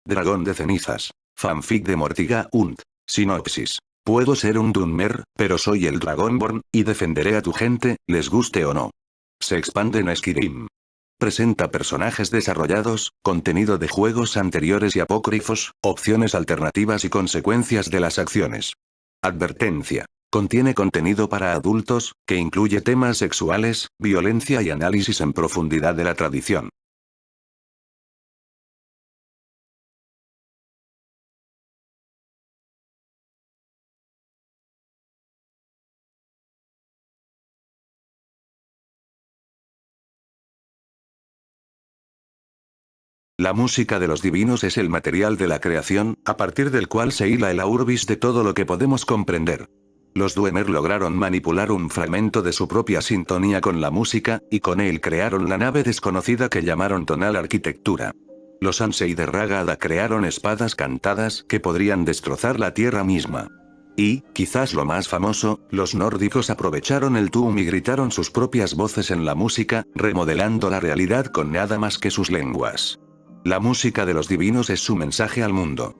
Dragón de cenizas. Fanfic de Mortiga und. Sinopsis. Puedo ser un Dunmer, pero soy el Dragonborn, y defenderé a tu gente, les guste o no. Se expande en Skyrim. Presenta personajes desarrollados, contenido de juegos anteriores y apócrifos, opciones alternativas y consecuencias de las acciones. Advertencia. Contiene contenido para adultos, que incluye temas sexuales, violencia y análisis en profundidad de la tradición. La música de los divinos es el material de la creación, a partir del cual se hila el aurbis de todo lo que podemos comprender. Los Dwemer lograron manipular un fragmento de su propia sintonía con la música, y con él crearon la nave desconocida que llamaron tonal arquitectura. Los Ansei de Ragada crearon espadas cantadas que podrían destrozar la tierra misma. Y, quizás lo más famoso, los nórdicos aprovecharon el Tuum y gritaron sus propias voces en la música, remodelando la realidad con nada más que sus lenguas. La música de los divinos es su mensaje al mundo.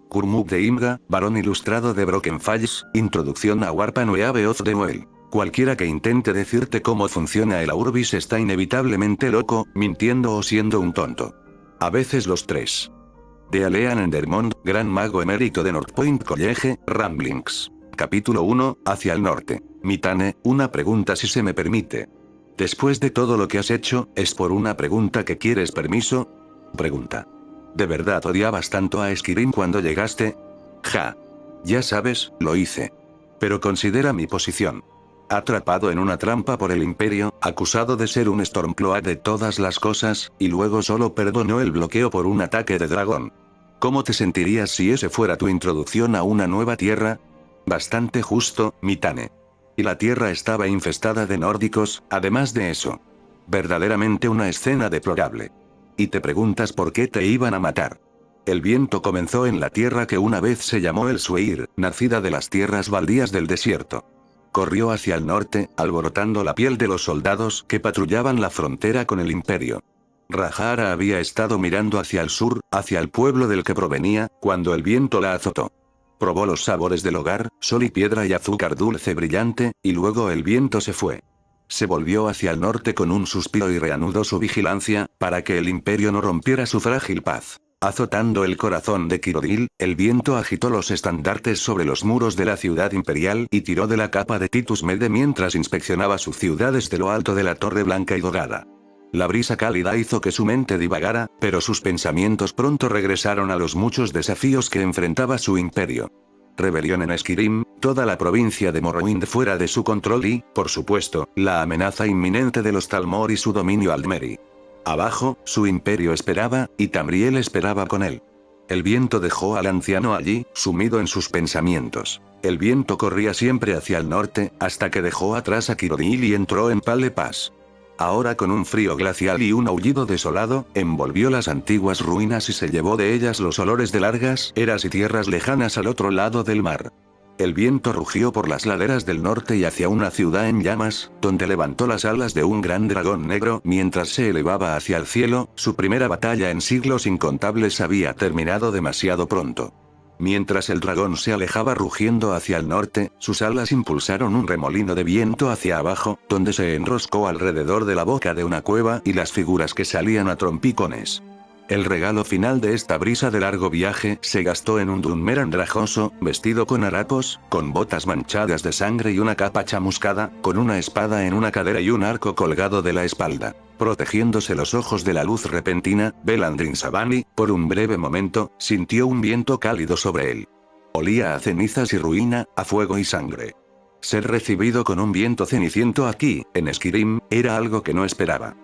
Kurmuk de Imga, varón ilustrado de Broken Falls, introducción a Warpan Weave of the Well. Cualquiera que intente decirte cómo funciona el Aurbis está inevitablemente loco, mintiendo o siendo un tonto. A veces los tres. De Alean Endermond, gran mago emérito de North Point College, Ramblings. Capítulo 1, hacia el norte. Mitane, una pregunta si se me permite. Después de todo lo que has hecho, ¿es por una pregunta que quieres permiso? Pregunta. ¿De verdad odiabas tanto a Skyrim cuando llegaste? Ja. Ya sabes, lo hice. Pero considera mi posición. Atrapado en una trampa por el Imperio, acusado de ser un Stormcloak de todas las cosas, y luego solo perdonó el bloqueo por un ataque de dragón. ¿Cómo te sentirías si ese fuera tu introducción a una nueva tierra? Bastante justo, Mitane. Y la tierra estaba infestada de nórdicos, además de eso. Verdaderamente una escena deplorable. Y te preguntas por qué te iban a matar. El viento comenzó en la tierra que una vez se llamó el Sueir, nacida de las tierras baldías del desierto. Corrió hacia el norte, alborotando la piel de los soldados que patrullaban la frontera con el imperio. Rajara había estado mirando hacia el sur, hacia el pueblo del que provenía, cuando el viento la azotó. Probó los sabores del hogar, sol y piedra y azúcar dulce brillante, y luego el viento se fue. Se volvió hacia el norte con un suspiro y reanudó su vigilancia, para que el imperio no rompiera su frágil paz. Azotando el corazón de Kirodil, el viento agitó los estandartes sobre los muros de la ciudad imperial y tiró de la capa de Titus Mede mientras inspeccionaba su ciudad desde lo alto de la torre blanca y dorada. La brisa cálida hizo que su mente divagara, pero sus pensamientos pronto regresaron a los muchos desafíos que enfrentaba su imperio. Rebelión en Skyrim, toda la provincia de Morrowind fuera de su control y, por supuesto, la amenaza inminente de los Talmor y su dominio Aldmeri. Abajo, su imperio esperaba, y Tamriel esperaba con él. El viento dejó al anciano allí, sumido en sus pensamientos. El viento corría siempre hacia el norte, hasta que dejó atrás a Kirodil y entró en Pale Pass. Ahora con un frío glacial y un aullido desolado, envolvió las antiguas ruinas y se llevó de ellas los olores de largas eras y tierras lejanas al otro lado del mar. El viento rugió por las laderas del norte y hacia una ciudad en llamas, donde levantó las alas de un gran dragón negro mientras se elevaba hacia el cielo. Su primera batalla en siglos incontables había terminado demasiado pronto. Mientras el dragón se alejaba rugiendo hacia el norte, sus alas impulsaron un remolino de viento hacia abajo, donde se enroscó alrededor de la boca de una cueva y las figuras que salían a trompicones. El regalo final de esta brisa de largo viaje se gastó en un Dunmer andrajoso, vestido con harapos, con botas manchadas de sangre y una capa chamuscada, con una espada en una cadera y un arco colgado de la espalda. Protegiéndose los ojos de la luz repentina, Belandrin Savani, por un breve momento, sintió un viento cálido sobre él. Olía a cenizas y ruina, a fuego y sangre. Ser recibido con un viento ceniciento aquí, en Skyrim, era algo que no esperaba.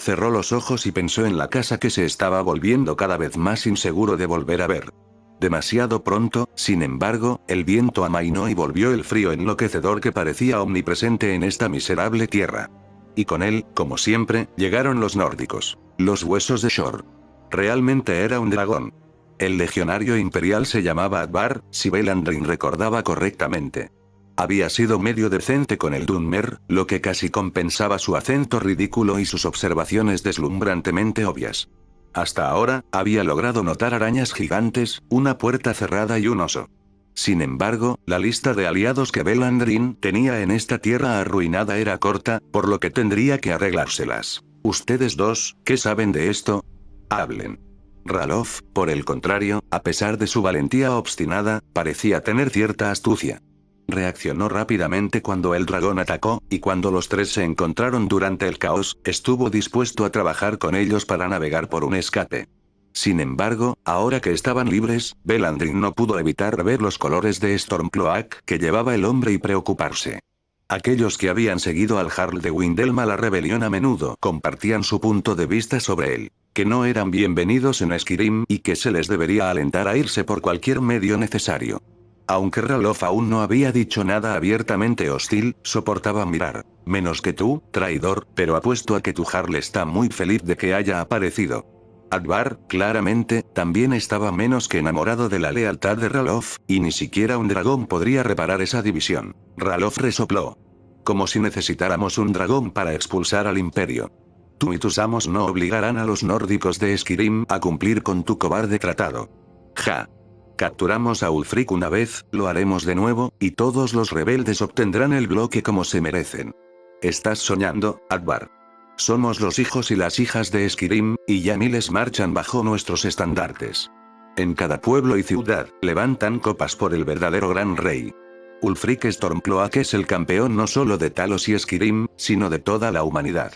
Cerró los ojos y pensó en la casa que se estaba volviendo cada vez más inseguro de volver a ver. Demasiado pronto, sin embargo, el viento amainó y volvió el frío enloquecedor que parecía omnipresente en esta miserable tierra. Y con él, como siempre, llegaron los nórdicos. Los huesos de Shor. Realmente era un dragón. El legionario imperial se llamaba Advar, si Belandrin recordaba correctamente. Había sido medio decente con el Dunmer, lo que casi compensaba su acento ridículo y sus observaciones deslumbrantemente obvias. Hasta ahora, había logrado notar arañas gigantes, una puerta cerrada y un oso. Sin embargo, la lista de aliados que Belandrin tenía en esta tierra arruinada era corta, por lo que tendría que arreglárselas. Ustedes dos, ¿qué saben de esto? Hablen. Ralof, por el contrario, a pesar de su valentía obstinada, parecía tener cierta astucia. Reaccionó rápidamente cuando el dragón atacó, y cuando los tres se encontraron durante el caos, estuvo dispuesto a trabajar con ellos para navegar por un escape. Sin embargo, ahora que estaban libres, Belandrin no pudo evitar ver los colores de Stormcloak que llevaba el hombre y preocuparse. Aquellos que habían seguido al Jarl de Windhelm a la rebelión a menudo compartían su punto de vista sobre él, que no eran bienvenidos en Skyrim y que se les debería alentar a irse por cualquier medio necesario. Aunque Ralof aún no había dicho nada abiertamente hostil, soportaba mirar. Menos que tú, traidor, pero apuesto a que tu Jarl está muy feliz de que haya aparecido. Advar, claramente, también estaba menos que enamorado de la lealtad de Ralof, y ni siquiera un dragón podría reparar esa división. Ralof resopló. Como si necesitáramos un dragón para expulsar al imperio. Tú y tus amos no obligarán a los nórdicos de Skyrim a cumplir con tu cobarde tratado. Ja. Capturamos a Ulfric una vez, lo haremos de nuevo, y todos los rebeldes obtendrán el bloque como se merecen. Estás soñando, Advar. Somos los hijos y las hijas de Skyrim, y ya miles marchan bajo nuestros estandartes. En cada pueblo y ciudad, levantan copas por el verdadero gran rey. Ulfric Stormcloak es el campeón no solo de Talos y Skyrim, sino de toda la humanidad.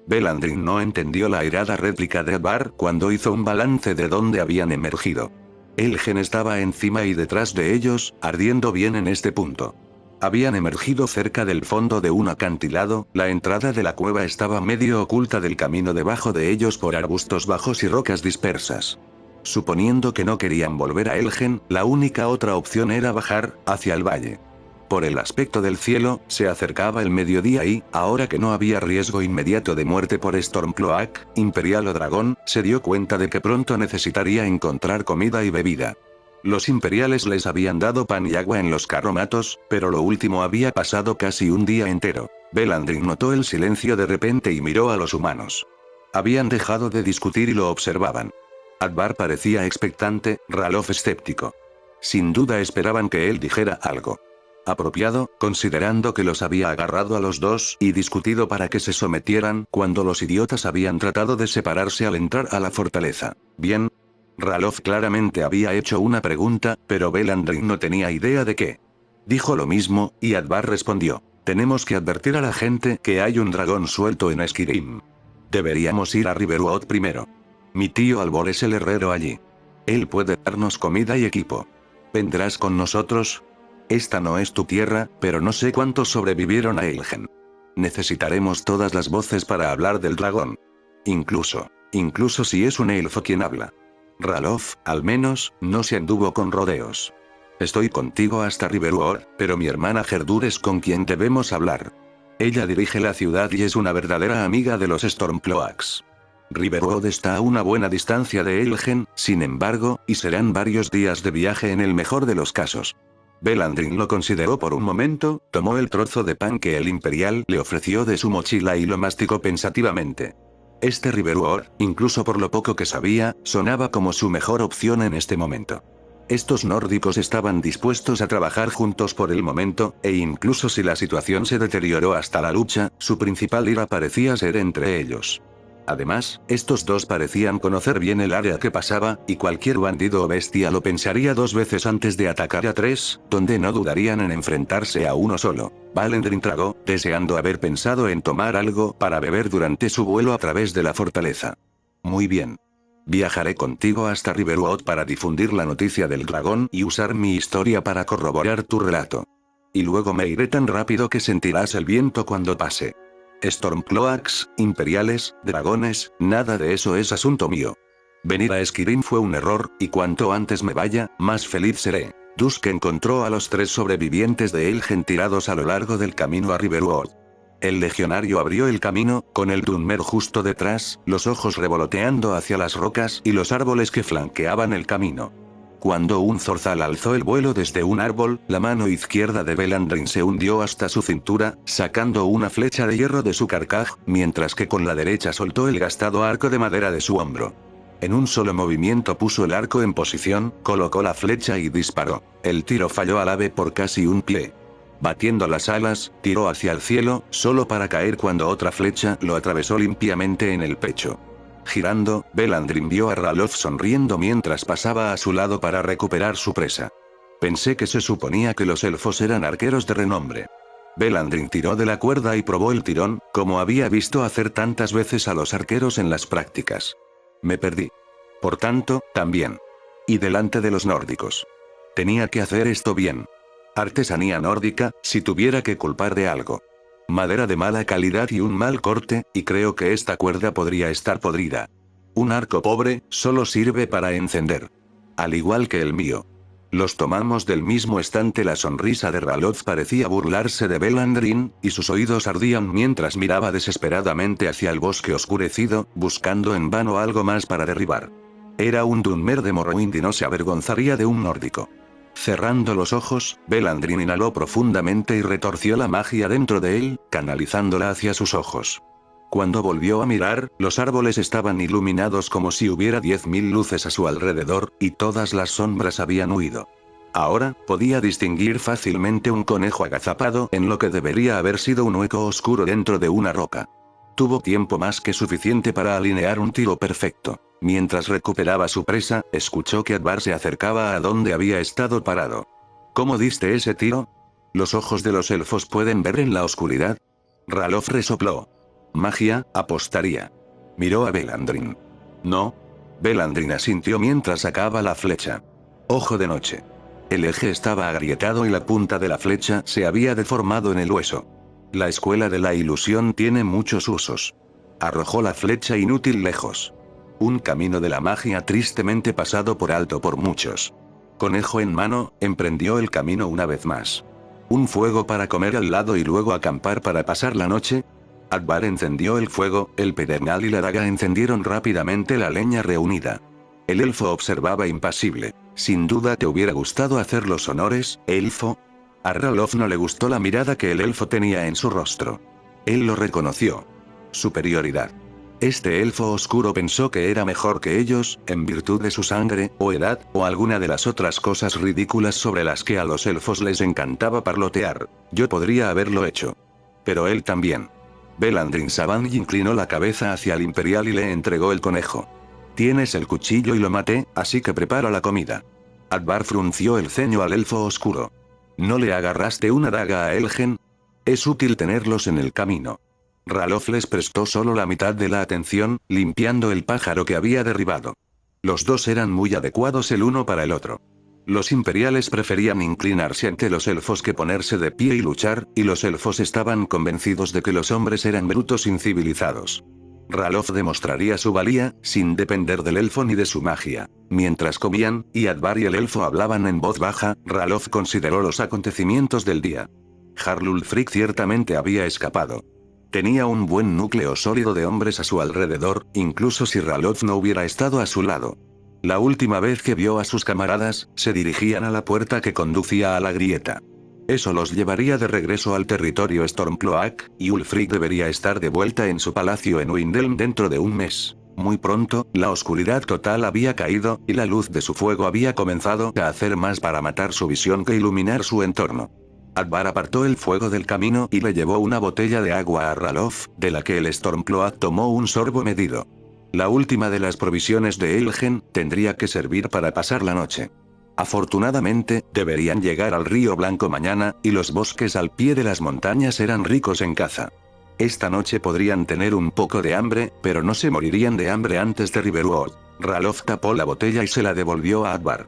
Belandrin no entendió la airada réplica de Advar cuando hizo un balance de dónde habían emergido. Elgen estaba encima y detrás de ellos, ardiendo bien en este punto. Habían emergido cerca del fondo de un acantilado, la entrada de la cueva estaba medio oculta del camino debajo de ellos por arbustos bajos y rocas dispersas. Suponiendo que no querían volver a Elgen, la única otra opción era bajar, hacia el valle. Por el aspecto del cielo, se acercaba el mediodía y, ahora que no había riesgo inmediato de muerte por Stormcloak, imperial o dragón, se dio cuenta de que pronto necesitaría encontrar comida y bebida. Los imperiales les habían dado pan y agua en los carromatos, pero lo último había pasado casi un día entero. Belandrin notó el silencio de repente y miró a los humanos. Habían dejado de discutir y lo observaban. Advar parecía expectante, Ralof escéptico. Sin duda esperaban que él dijera algo apropiado, considerando que los había agarrado a los dos y discutido para que se sometieran cuando los idiotas habían tratado de separarse al entrar a la fortaleza. Bien. Ralof claramente había hecho una pregunta, pero Belandrin no tenía idea de qué. Dijo lo mismo, y Advar respondió. Tenemos que advertir a la gente que hay un dragón suelto en Skyrim. Deberíamos ir a Riverwood primero. Mi tío Albor es el herrero allí. Él puede darnos comida y equipo. ¿Vendrás con nosotros? Esta no es tu tierra, pero no sé cuántos sobrevivieron a Elgen. Necesitaremos todas las voces para hablar del dragón. Incluso si es un elfo quien habla. Ralof, al menos, no se anduvo con rodeos. Estoy contigo hasta Riverwood, pero mi hermana Gerdur es con quien debemos hablar. Ella dirige la ciudad y es una verdadera amiga de los Stormcloaks. Riverwood está a una buena distancia de Elgen, sin embargo, y serán varios días de viaje en el mejor de los casos. Belandrin lo consideró por un momento, tomó el trozo de pan que el imperial le ofreció de su mochila y lo masticó pensativamente. Este Riverwood, incluso por lo poco que sabía, sonaba como su mejor opción en este momento. Estos nórdicos estaban dispuestos a trabajar juntos por el momento, e incluso si la situación se deterioró hasta la lucha, su principal ira parecía ser entre ellos. Además, estos dos parecían conocer bien el área que pasaba, y cualquier bandido o bestia lo pensaría dos veces antes de atacar a tres, donde no dudarían en enfrentarse a uno solo. Belandrin tragó, deseando haber pensado en tomar algo para beber durante su vuelo a través de la fortaleza. Muy bien. Viajaré contigo hasta Riverwood para difundir la noticia del dragón y usar mi historia para corroborar tu relato. Y luego me iré tan rápido que sentirás el viento cuando pase. Stormcloaks, imperiales, dragones, nada de eso es asunto mío. Venir a Skyrim fue un error, y cuanto antes me vaya, más feliz seré. Dusk encontró a los tres sobrevivientes de Elgen tirados a lo largo del camino a Riverwood. El legionario abrió el camino, con el Dunmer justo detrás, los ojos revoloteando hacia las rocas y los árboles que flanqueaban el camino. Cuando un zorzal alzó el vuelo desde un árbol, la mano izquierda de Belandrin se hundió hasta su cintura, sacando una flecha de hierro de su carcaj, mientras que con la derecha soltó el gastado arco de madera de su hombro. En un solo movimiento puso el arco en posición, colocó la flecha y disparó. El tiro falló al ave por casi un pie. Batiendo las alas, tiró hacia el cielo, solo para caer cuando otra flecha lo atravesó limpiamente en el pecho. Girando, Belandrin vio a Ralof sonriendo mientras pasaba a su lado para recuperar su presa. Pensé que se suponía que los elfos eran arqueros de renombre. Belandrin tiró de la cuerda y probó el tirón, como había visto hacer tantas veces a los arqueros en las prácticas. Me perdí. Por tanto, también. Y delante de los nórdicos. Tenía que hacer esto bien. Artesanía nórdica, si tuviera que culpar de algo. Madera de mala calidad y un mal corte, y creo que esta cuerda podría estar podrida. Un arco pobre, solo sirve para encender. Al igual que el mío. Los tomamos del mismo estante. La sonrisa de Ralof parecía burlarse de Belandrin, y sus oídos ardían mientras miraba desesperadamente hacia el bosque oscurecido, buscando en vano algo más para derribar. Era un Dunmer de Morrowind y no se avergonzaría de un nórdico. Cerrando los ojos, Belandrin inhaló profundamente y retorció la magia dentro de él, canalizándola hacia sus ojos. Cuando volvió a mirar, los árboles estaban iluminados como si hubiera 10.000 luces a su alrededor, y todas las sombras habían huido. Ahora, podía distinguir fácilmente un conejo agazapado en lo que debería haber sido un hueco oscuro dentro de una roca. Tuvo tiempo más que suficiente para alinear un tiro perfecto. Mientras recuperaba su presa, escuchó que Advar se acercaba a donde había estado parado. ¿Cómo diste ese tiro? ¿Los ojos de los elfos pueden ver en la oscuridad? Ralof resopló. Magia, apostaría. Miró a Belandrin. No. Belandrin asintió mientras sacaba la flecha. Ojo de noche. El eje estaba agrietado y la punta de la flecha se había deformado en el hueso. La escuela de la ilusión tiene muchos usos. Arrojó la flecha inútil lejos. Un camino de la magia tristemente pasado por alto por muchos. Conejo en mano, emprendió el camino una vez más. ¿Un fuego para comer al lado y luego acampar para pasar la noche? Advar encendió el fuego, el pedernal y la daga encendieron rápidamente la leña reunida. El elfo observaba impasible. Sin duda te hubiera gustado hacer los honores, elfo. A Ralof no le gustó la mirada que el elfo tenía en su rostro. Él lo reconoció. Superioridad. Este elfo oscuro pensó que era mejor que ellos, en virtud de su sangre, o edad, o alguna de las otras cosas ridículas sobre las que a los elfos les encantaba parlotear. Yo podría haberlo hecho. Pero él también. Belandrin Savage inclinó la cabeza hacia el imperial y le entregó el conejo. Tienes el cuchillo y lo maté, así que prepara la comida. Advar frunció el ceño al elfo oscuro. ¿No le agarraste una daga a Elgen? Es útil tenerlos en el camino. Ralof les prestó solo la mitad de la atención, limpiando el pájaro que había derribado. Los dos eran muy adecuados el uno para el otro. Los imperiales preferían inclinarse ante los elfos que ponerse de pie y luchar, y los elfos estaban convencidos de que los hombres eran brutos incivilizados. Ralof demostraría su valía, sin depender del elfo ni de su magia. Mientras comían, y Advar y el elfo hablaban en voz baja, Ralof consideró los acontecimientos del día. Harlulfric ciertamente había escapado. Tenía un buen núcleo sólido de hombres a su alrededor, incluso si Ralof no hubiera estado a su lado. La última vez que vio a sus camaradas, se dirigían a la puerta que conducía a la grieta. Eso los llevaría de regreso al territorio Stormcloak, y Ulfric debería estar de vuelta en su palacio en Windhelm dentro de un mes. Muy pronto, la oscuridad total había caído, y la luz de su fuego había comenzado a hacer más para matar su visión que iluminar su entorno. Advar apartó el fuego del camino y le llevó una botella de agua a Ralof, de la que el Stormcloak tomó un sorbo medido. La última de las provisiones de Elgen tendría que servir para pasar la noche. Afortunadamente, deberían llegar al Río Blanco mañana, y los bosques al pie de las montañas eran ricos en caza. Esta noche podrían tener un poco de hambre, pero no se morirían de hambre antes de Riverwood. Ralof tapó la botella y se la devolvió a Advar.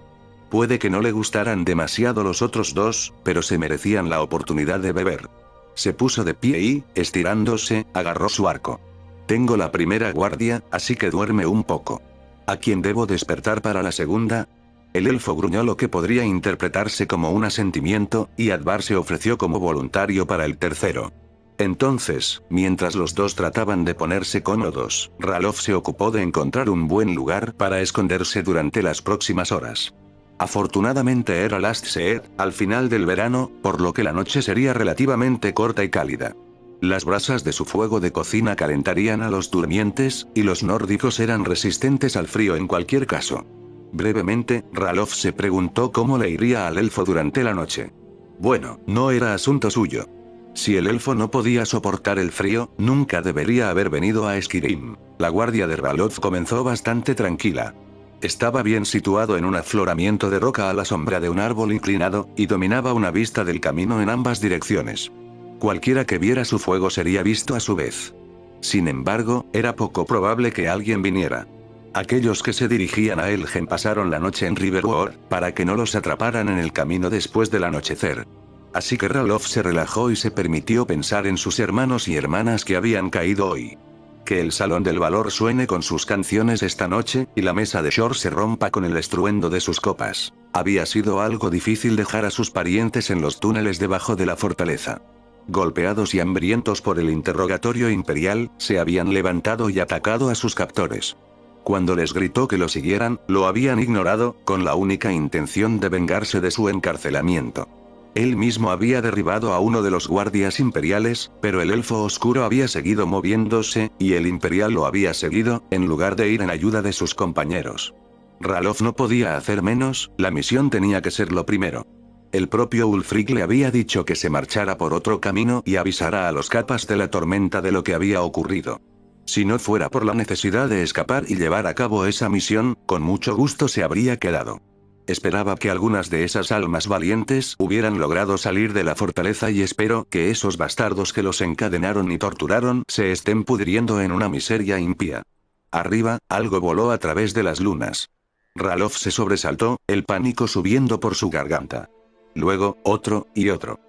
Puede que no le gustaran demasiado los otros dos, pero se merecían la oportunidad de beber. Se puso de pie y, estirándose, agarró su arco. Tengo la primera guardia, así que duerme un poco. ¿A quién debo despertar para la segunda? El elfo gruñó lo que podría interpretarse como un asentimiento, y Advar se ofreció como voluntario para el tercero. Entonces, mientras los dos trataban de ponerse cómodos, Ralof se ocupó de encontrar un buen lugar para esconderse durante las próximas horas. Afortunadamente era Last Seed, al final del verano, por lo que la noche sería relativamente corta y cálida. Las brasas de su fuego de cocina calentarían a los durmientes, y los nórdicos eran resistentes al frío en cualquier caso. Brevemente, Ralof se preguntó cómo le iría al elfo durante la noche. Bueno, no era asunto suyo. Si el elfo no podía soportar el frío, nunca debería haber venido a Skyrim. La guardia de Ralof comenzó bastante tranquila. Estaba bien situado en un afloramiento de roca a la sombra de un árbol inclinado, y dominaba una vista del camino en ambas direcciones. Cualquiera que viera su fuego sería visto a su vez. Sin embargo, era poco probable que alguien viniera. Aquellos que se dirigían a Helgen pasaron la noche en Riverwood, para que no los atraparan en el camino después del anochecer. Así que Ralof se relajó y se permitió pensar en sus hermanos y hermanas que habían caído hoy. Que el Salón del Valor suene con sus canciones esta noche, y la mesa de Shor se rompa con el estruendo de sus copas. Había sido algo difícil dejar a sus parientes en los túneles debajo de la fortaleza. Golpeados y hambrientos por el interrogatorio imperial, se habían levantado y atacado a sus captores. Cuando les gritó que lo siguieran, lo habían ignorado, con la única intención de vengarse de su encarcelamiento. Él mismo había derribado a uno de los guardias imperiales, pero el elfo oscuro había seguido moviéndose, y el imperial lo había seguido, en lugar de ir en ayuda de sus compañeros. Ralof no podía hacer menos, la misión tenía que ser lo primero. El propio Ulfric le había dicho que se marchara por otro camino y avisara a los capas de la tormenta de lo que había ocurrido. Si no fuera por la necesidad de escapar y llevar a cabo esa misión, con mucho gusto se habría quedado. Esperaba que algunas de esas almas valientes hubieran logrado salir de la fortaleza y espero que esos bastardos que los encadenaron y torturaron se estén pudriendo en una miseria impía. Arriba, algo voló a través de las lunas. Ralof se sobresaltó, el pánico subiendo por su garganta. Luego, otro, y otro.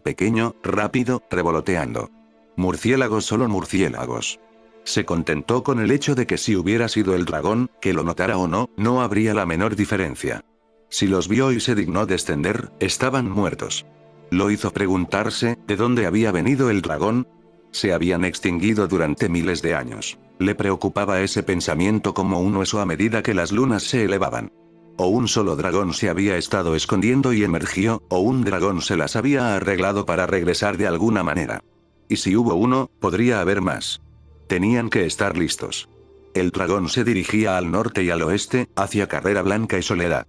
Pequeño, rápido, revoloteando. Murciélagos, solo murciélagos. Se contentó con el hecho de que si hubiera sido el dragón, que lo notara o no, no habría la menor diferencia. Si los vio y se dignó descender, estaban muertos. Lo hizo preguntarse, ¿de dónde había venido el dragón? Se habían extinguido durante miles de años. Le preocupaba ese pensamiento como un hueso a medida que las lunas se elevaban. O un solo dragón se había estado escondiendo y emergió, o un dragón se las había arreglado para regresar de alguna manera. Y si hubo uno, podría haber más. Tenían que estar listos. El dragón se dirigía al norte y al oeste, hacia Carrera Blanca y Soledad.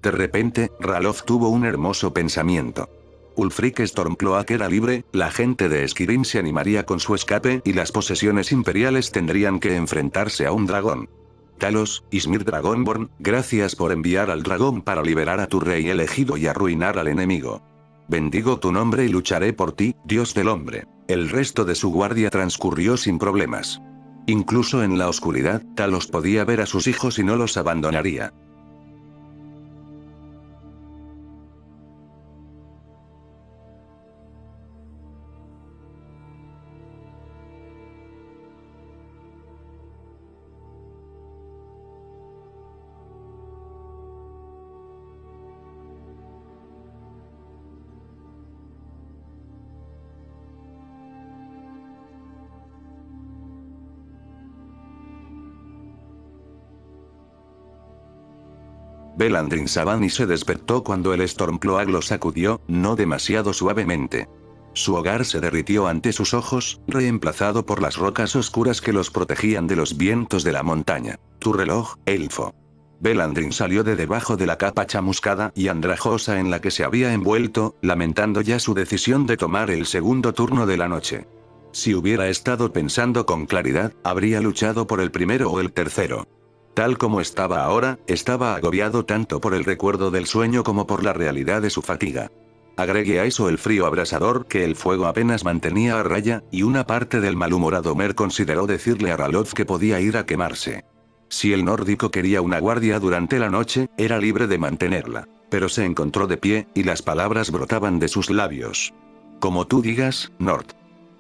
De repente, Ralof tuvo un hermoso pensamiento. Ulfric Stormcloak era libre, la gente de Skyrim se animaría con su escape y las posesiones imperiales tendrían que enfrentarse a un dragón. Talos, Ysmir Dragonborn, gracias por enviar al dragón para liberar a tu rey elegido y arruinar al enemigo. Bendigo tu nombre y lucharé por ti, Dios del hombre. El resto de su guardia transcurrió sin problemas. Incluso en la oscuridad, Talos podía ver a sus hijos y no los abandonaría. Belandrin Savani se despertó cuando el Stormcloak lo sacudió, no demasiado suavemente. Su hogar se derritió ante sus ojos, reemplazado por las rocas oscuras que los protegían de los vientos de la montaña. Tu reloj, elfo. Belandrin salió de debajo de la capa chamuscada y andrajosa en la que se había envuelto, lamentando ya su decisión de tomar el segundo turno de la noche. Si hubiera estado pensando con claridad, habría luchado por el primero o el tercero. Tal como estaba ahora, estaba agobiado tanto por el recuerdo del sueño como por la realidad de su fatiga. Agregue a eso el frío abrasador que el fuego apenas mantenía a raya, y una parte del malhumorado Mer consideró decirle a Ralof que podía ir a quemarse. Si el nórdico quería una guardia durante la noche, era libre de mantenerla. Pero se encontró de pie, y las palabras brotaban de sus labios. Como tú digas, Nord.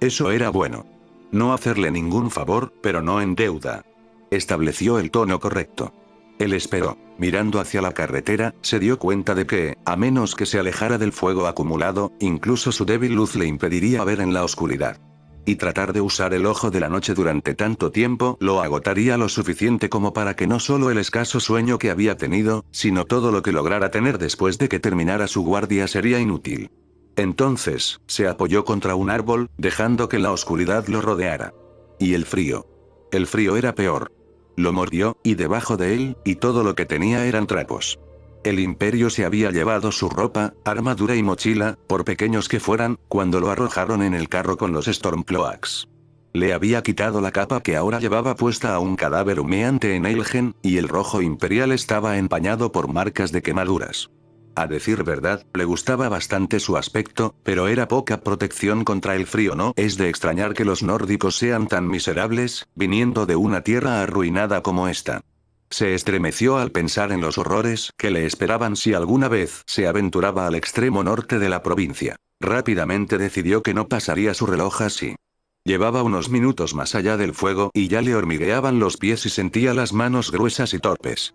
Eso era bueno. No hacerle ningún favor, pero no en deuda. Estableció el tono correcto. Él esperó. Mirando hacia la carretera, se dio cuenta de que, a menos que se alejara del fuego acumulado, incluso su débil luz le impediría ver en la oscuridad. Y tratar de usar el ojo de la noche durante tanto tiempo lo agotaría lo suficiente como para que no solo el escaso sueño que había tenido, sino todo lo que lograra tener después de que terminara su guardia sería inútil. Entonces, se apoyó contra un árbol, dejando que la oscuridad lo rodeara. Y el frío. El frío era peor. Lo mordió, y debajo de él, y todo lo que tenía eran trapos. El imperio se había llevado su ropa, armadura y mochila, por pequeños que fueran, cuando lo arrojaron en el carro con los Stormcloaks. Le había quitado la capa que ahora llevaba puesta a un cadáver humeante en Eilgen, y el rojo imperial estaba empañado por marcas de quemaduras. A decir verdad, le gustaba bastante su aspecto, pero era poca protección contra el frío. No es de extrañar que los nórdicos sean tan miserables, viniendo de una tierra arruinada como esta. Se estremeció al pensar en los horrores que le esperaban si alguna vez se aventuraba al extremo norte de la provincia. Rápidamente decidió que no pasaría su reloj así. Llevaba unos minutos más allá del fuego y ya le hormigueaban los pies y sentía las manos gruesas y torpes.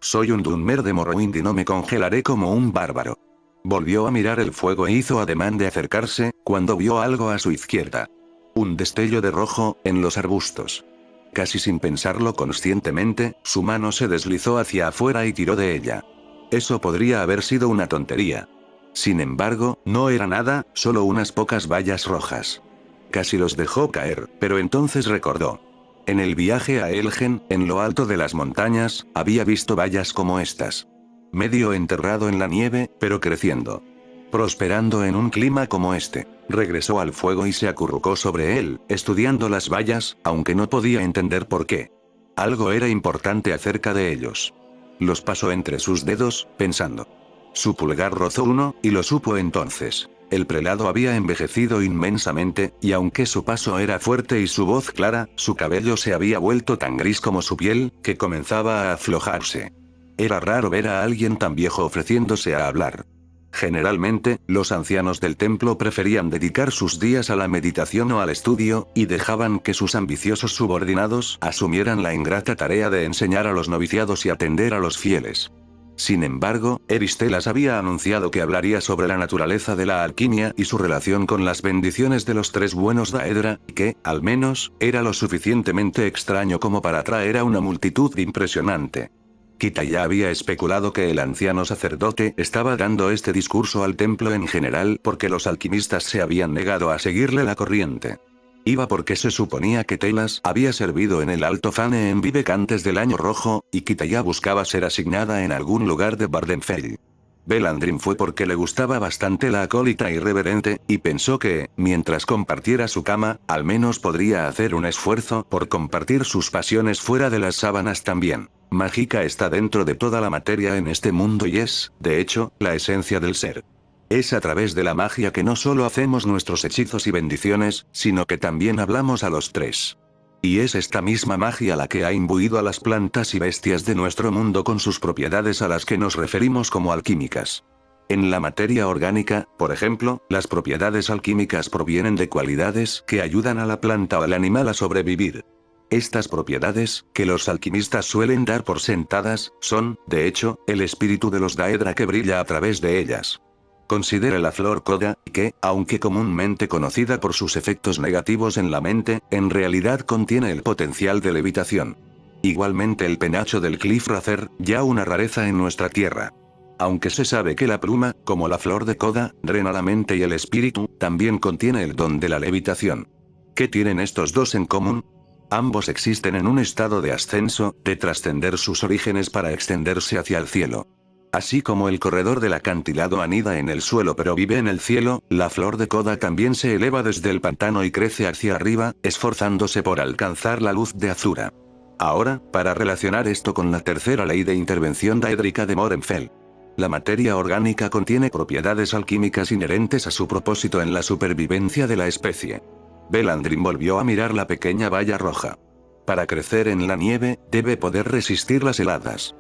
Soy un Dunmer de Morrowind y no me congelaré como un bárbaro. Volvió a mirar el fuego e hizo ademán de acercarse, cuando vio algo a su izquierda. Un destello de rojo, en los arbustos. Casi sin pensarlo conscientemente, su mano se deslizó hacia afuera y tiró de ella. Eso podría haber sido una tontería. Sin embargo, no era nada, solo unas pocas bayas rojas. Casi los dejó caer, pero entonces recordó. En el viaje a Eilgen, en lo alto de las montañas, había visto bayas como estas. Medio enterrado en la nieve, pero creciendo. Prosperando en un clima como este. Regresó al fuego y se acurrucó sobre él, estudiando las bayas, aunque no podía entender por qué. Algo era importante acerca de ellos. Los pasó entre sus dedos, pensando. Su pulgar rozó uno, y lo supo entonces. El prelado había envejecido inmensamente, y aunque su paso era fuerte y su voz clara, su cabello se había vuelto tan gris como su piel, que comenzaba a aflojarse. Era raro ver a alguien tan viejo ofreciéndose a hablar. Generalmente, los ancianos del templo preferían dedicar sus días a la meditación o al estudio, y dejaban que sus ambiciosos subordinados asumieran la ingrata tarea de enseñar a los noviciados y atender a los fieles. Sin embargo, Eristelas había anunciado que hablaría sobre la naturaleza de la alquimia y su relación con las bendiciones de los tres buenos Daedra, que, al menos, era lo suficientemente extraño como para atraer a una multitud impresionante. Kita ya había especulado que el anciano sacerdote estaba dando este discurso al templo en general porque los alquimistas se habían negado a seguirle la corriente. Iba porque se suponía que Telas había servido en el Alto Fane en Vivec antes del Año Rojo, y Kitaya buscaba ser asignada en algún lugar de Vvardenfell. Belandrin fue porque le gustaba bastante la acólita irreverente, y pensó que, mientras compartiera su cama, al menos podría hacer un esfuerzo por compartir sus pasiones fuera de las sábanas también. Mágica está dentro de toda la materia en este mundo y es, de hecho, la esencia del ser. Es a través de la magia que no solo hacemos nuestros hechizos y bendiciones, sino que también hablamos a los tres. Y es esta misma magia la que ha imbuido a las plantas y bestias de nuestro mundo con sus propiedades a las que nos referimos como alquímicas. En la materia orgánica, por ejemplo, las propiedades alquímicas provienen de cualidades que ayudan a la planta o al animal a sobrevivir. Estas propiedades, que los alquimistas suelen dar por sentadas, son, de hecho, el espíritu de los Daedra que brilla a través de ellas. Considera la flor Koda, que, aunque comúnmente conocida por sus efectos negativos en la mente, en realidad contiene el potencial de levitación. Igualmente el penacho del Cliffracer, ya una rareza en nuestra tierra. Aunque se sabe que la pluma, como la flor de Koda, drena la mente y el espíritu, también contiene el don de la levitación. ¿Qué tienen estos dos en común? Ambos existen en un estado de ascenso, de trascender sus orígenes para extenderse hacia el cielo. Así como el corredor del acantilado anida en el suelo pero vive en el cielo, la flor de Koda también se eleva desde el pantano y crece hacia arriba, esforzándose por alcanzar la luz de Azura. Ahora, para relacionar esto con la tercera ley de intervención daédrica de Morenfell. La materia orgánica contiene propiedades alquímicas inherentes a su propósito en la supervivencia de la especie. Belandrin volvió a mirar la pequeña valla roja. Para crecer en la nieve, debe poder resistir las heladas.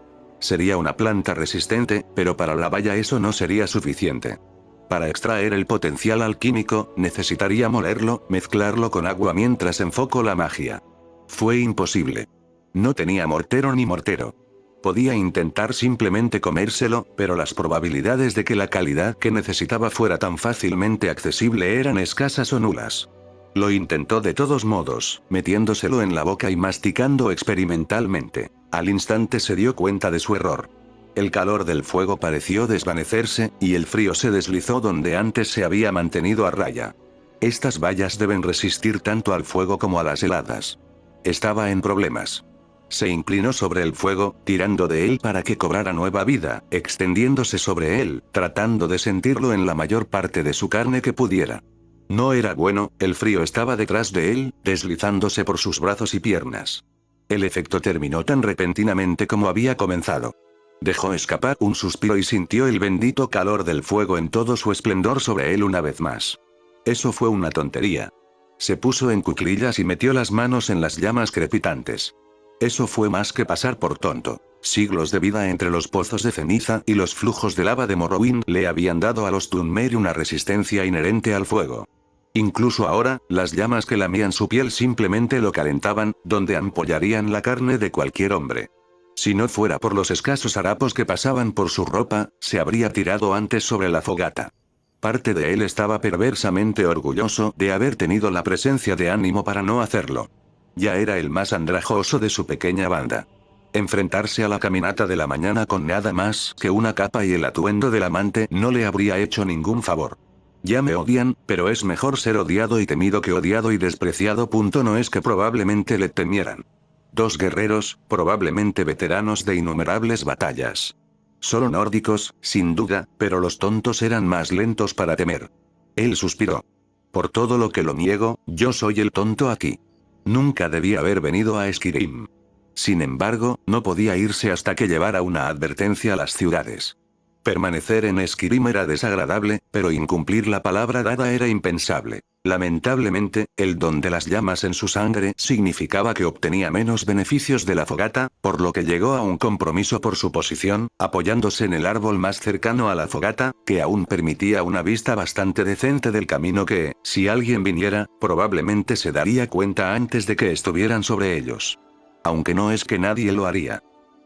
Sería una planta resistente, pero para la valla eso no sería suficiente. Para extraer el potencial alquímico, necesitaría molerlo, mezclarlo con agua mientras enfocó la magia. Fue imposible. No tenía mortero ni mortero. Podía intentar simplemente comérselo, pero las probabilidades de que la calidad que necesitaba fuera tan fácilmente accesible eran escasas o nulas. Lo intentó de todos modos, metiéndoselo en la boca y masticando experimentalmente. Al instante se dio cuenta de su error. El calor del fuego pareció desvanecerse, y el frío se deslizó donde antes se había mantenido a raya. Estas vallas deben resistir tanto al fuego como a las heladas. Estaba en problemas. Se inclinó sobre el fuego, tirando de él para que cobrara nueva vida, extendiéndose sobre él, tratando de sentirlo en la mayor parte de su carne que pudiera. No era bueno, el frío estaba detrás de él, deslizándose por sus brazos y piernas. El efecto terminó tan repentinamente como había comenzado. Dejó escapar un suspiro y sintió el bendito calor del fuego en todo su esplendor sobre él una vez más. Eso fue una tontería. Se puso en cuclillas y metió las manos en las llamas crepitantes. Eso fue más que pasar por tonto. Siglos de vida entre los pozos de ceniza y los flujos de lava de Morrowind le habían dado a los Dunmer una resistencia inherente al fuego. Incluso ahora, las llamas que lamían su piel simplemente lo calentaban, donde ampollarían la carne de cualquier hombre. Si no fuera por los escasos harapos que pasaban por su ropa, se habría tirado antes sobre la fogata. Parte de él estaba perversamente orgulloso de haber tenido la presencia de ánimo para no hacerlo. Ya era el más andrajoso de su pequeña banda. Enfrentarse a la caminata de la mañana con nada más que una capa y el atuendo del amante no le habría hecho ningún favor. Ya me odian, pero es mejor ser odiado y temido que odiado y despreciado. No es que probablemente le temieran. Dos guerreros, probablemente veteranos de innumerables batallas. Solo nórdicos, sin duda, pero los tontos eran más lentos para temer. Él suspiró. Por todo lo que lo niego, yo soy el tonto aquí. Nunca debía haber venido a Skyrim. Sin embargo, no podía irse hasta que llevara una advertencia a las ciudades. Permanecer en Skyrim era desagradable, pero incumplir la palabra dada era impensable. Lamentablemente, el don de las llamas en su sangre significaba que obtenía menos beneficios de la fogata, por lo que llegó a un compromiso por su posición, apoyándose en el árbol más cercano a la fogata, que aún permitía una vista bastante decente del camino que, si alguien viniera, probablemente se daría cuenta antes de que estuvieran sobre ellos. Aunque no es que nadie lo haría.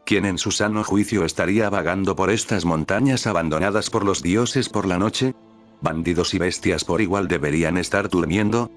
¿Quién en su sano juicio estaría vagando por estas montañas abandonadas por los dioses por la noche? Bandidos y bestias por igual deberían estar durmiendo,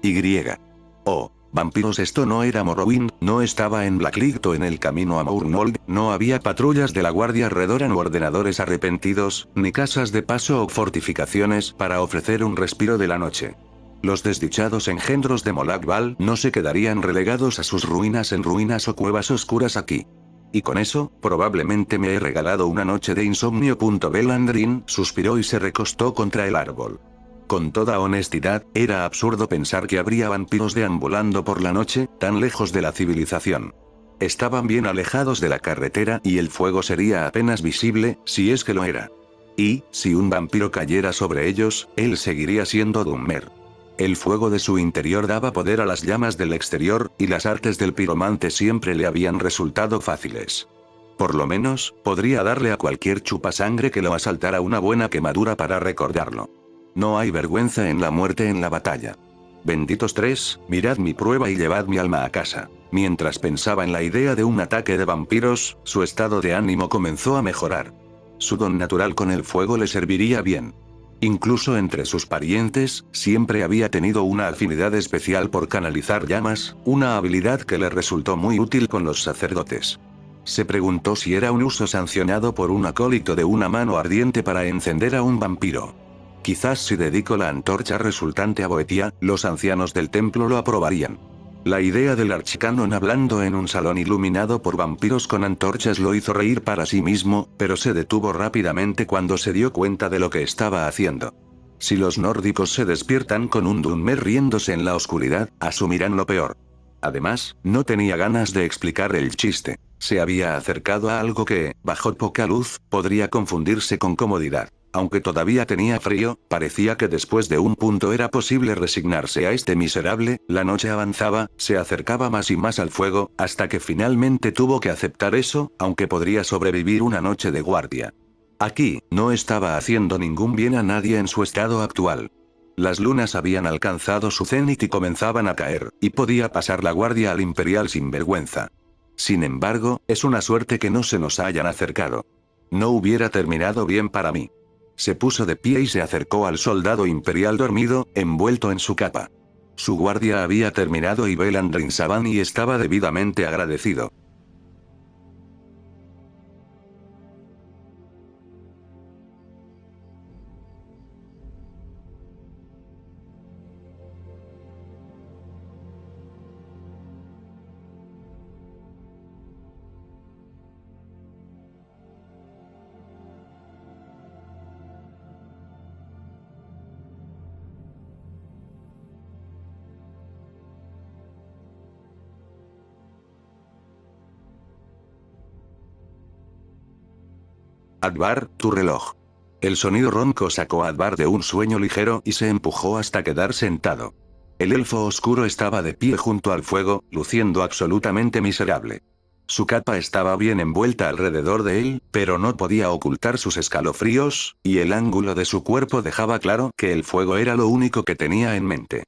Oh, vampiros, esto no era Morrowind, no estaba en Blacklight o en el camino a Mournold, no había patrullas de la Guardia Redora o ordenadores arrepentidos, ni casas de paso o fortificaciones para ofrecer un respiro de la noche. Los desdichados engendros de Molag Bal no se quedarían relegados a sus ruinas en ruinas o cuevas oscuras aquí. Y con eso, probablemente me he regalado una noche de insomnio. Belandrin suspiró y se recostó contra el árbol. Con toda honestidad, era absurdo pensar que habría vampiros deambulando por la noche, tan lejos de la civilización. Estaban bien alejados de la carretera y el fuego sería apenas visible, si es que lo era. Y, si un vampiro cayera sobre ellos, él seguiría siendo Dunmer. El fuego de su interior daba poder a las llamas del exterior, y las artes del piromante siempre le habían resultado fáciles. Por lo menos, podría darle a cualquier chupasangre que lo asaltara una buena quemadura para recordarlo. No hay vergüenza en la muerte en la batalla. Benditos tres, mirad mi prueba y llevad mi alma a casa. Mientras pensaba en la idea de un ataque de vampiros, su estado de ánimo comenzó a mejorar. Su don natural con el fuego le serviría bien. Incluso entre sus parientes, siempre había tenido una afinidad especial por canalizar llamas, una habilidad que le resultó muy útil con los sacerdotes. Se preguntó si era un uso sancionado por un acólito de una mano ardiente para encender a un vampiro. Quizás si dedico la antorcha resultante a Boetia, los ancianos del templo lo aprobarían. La idea del archicanon hablando en un salón iluminado por vampiros con antorchas lo hizo reír para sí mismo, pero se detuvo rápidamente cuando se dio cuenta de lo que estaba haciendo. Si los nórdicos se despiertan con un Dunmer riéndose en la oscuridad, asumirán lo peor. Además, no tenía ganas de explicar el chiste. Se había acercado a algo que, bajo poca luz, podría confundirse con comodidad. Aunque todavía tenía frío, parecía que después de un punto era posible resignarse a este miserable. La noche avanzaba, se acercaba más y más al fuego, hasta que finalmente tuvo que aceptar eso, aunque podría sobrevivir una noche de guardia. Aquí, no estaba haciendo ningún bien a nadie en su estado actual. Las lunas habían alcanzado su cenit y comenzaban a caer, y podía pasar la guardia al Imperial sin vergüenza. Sin embargo, es una suerte que no se nos hayan acercado. No hubiera terminado bien para mí. Se puso de pie y se acercó al soldado imperial dormido, envuelto en su capa. Su guardia había terminado y Belandrin Sabani estaba debidamente agradecido. Advar, tu reloj. El sonido ronco sacó a Advar de un sueño ligero y se empujó hasta quedar sentado. El elfo oscuro estaba de pie junto al fuego, luciendo absolutamente miserable. Su capa estaba bien envuelta alrededor de él, pero no podía ocultar sus escalofríos, y el ángulo de su cuerpo dejaba claro que el fuego era lo único que tenía en mente.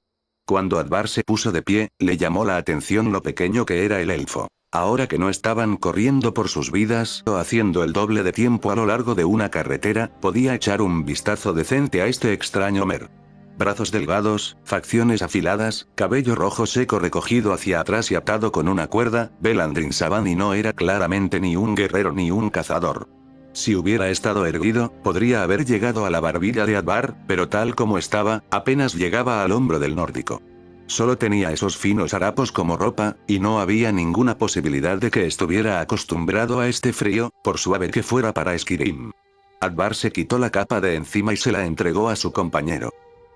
Cuando Advar se puso de pie, le llamó la atención lo pequeño que era el elfo. Ahora que no estaban corriendo por sus vidas o haciendo el doble de tiempo a lo largo de una carretera, podía echar un vistazo decente a este extraño Mer. Brazos delgados, facciones afiladas, cabello rojo seco recogido hacia atrás y atado con una cuerda, Belandrin Sabani no era claramente ni un guerrero ni un cazador. Si hubiera estado erguido, podría haber llegado a la barbilla de Advar, pero tal como estaba, apenas llegaba al hombro del nórdico. Solo tenía esos finos harapos como ropa, y no había ninguna posibilidad de que estuviera acostumbrado a este frío, por suave que fuera para Skyrim. Advar se quitó la capa de encima y se la entregó a su compañero.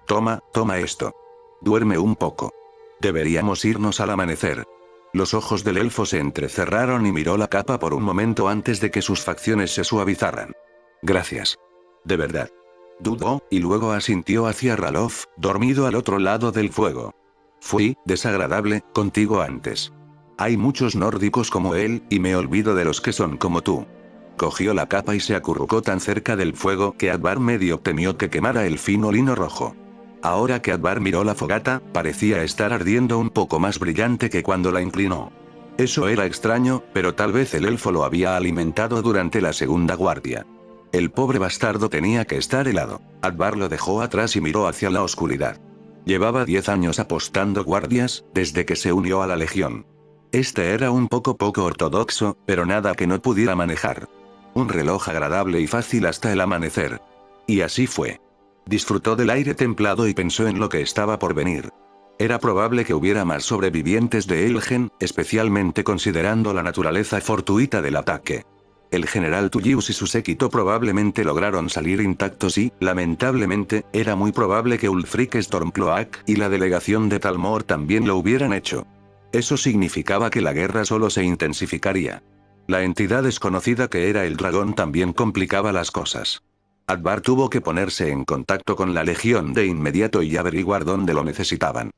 Toma esto. Duerme un poco. Deberíamos irnos al amanecer. Los ojos del elfo se entrecerraron y miró la capa por un momento antes de que sus facciones se suavizaran. Gracias. De verdad. Dudó, y luego asintió hacia Ralof, dormido al otro lado del fuego. Fui desagradable contigo antes. Hay muchos nórdicos como él, y me olvido de los que son como tú. Cogió la capa y se acurrucó tan cerca del fuego que Advar medio temió que quemara el fino lino rojo. Ahora que Advar miró la fogata, parecía estar ardiendo un poco más brillante que cuando la inclinó. Eso era extraño, pero tal vez el elfo lo había alimentado durante la segunda guardia. El pobre bastardo tenía que estar helado. Advar lo dejó atrás y miró hacia la oscuridad. Llevaba 10 años apostando guardias, desde que se unió a la legión. Este era un poco ortodoxo, pero nada que no pudiera manejar. Un reloj agradable y fácil hasta el amanecer. Y así fue. Disfrutó del aire templado y pensó en lo que estaba por venir. Era probable que hubiera más sobrevivientes de Elgen, especialmente considerando la naturaleza fortuita del ataque. El general Tullius y su séquito probablemente lograron salir intactos y, lamentablemente, era muy probable que Ulfric Stormcloak y la delegación de Talmor también lo hubieran hecho. Eso significaba que la guerra solo se intensificaría. La entidad desconocida que era el dragón también complicaba las cosas. Advar tuvo que ponerse en contacto con la legión de inmediato y averiguar dónde lo necesitaban.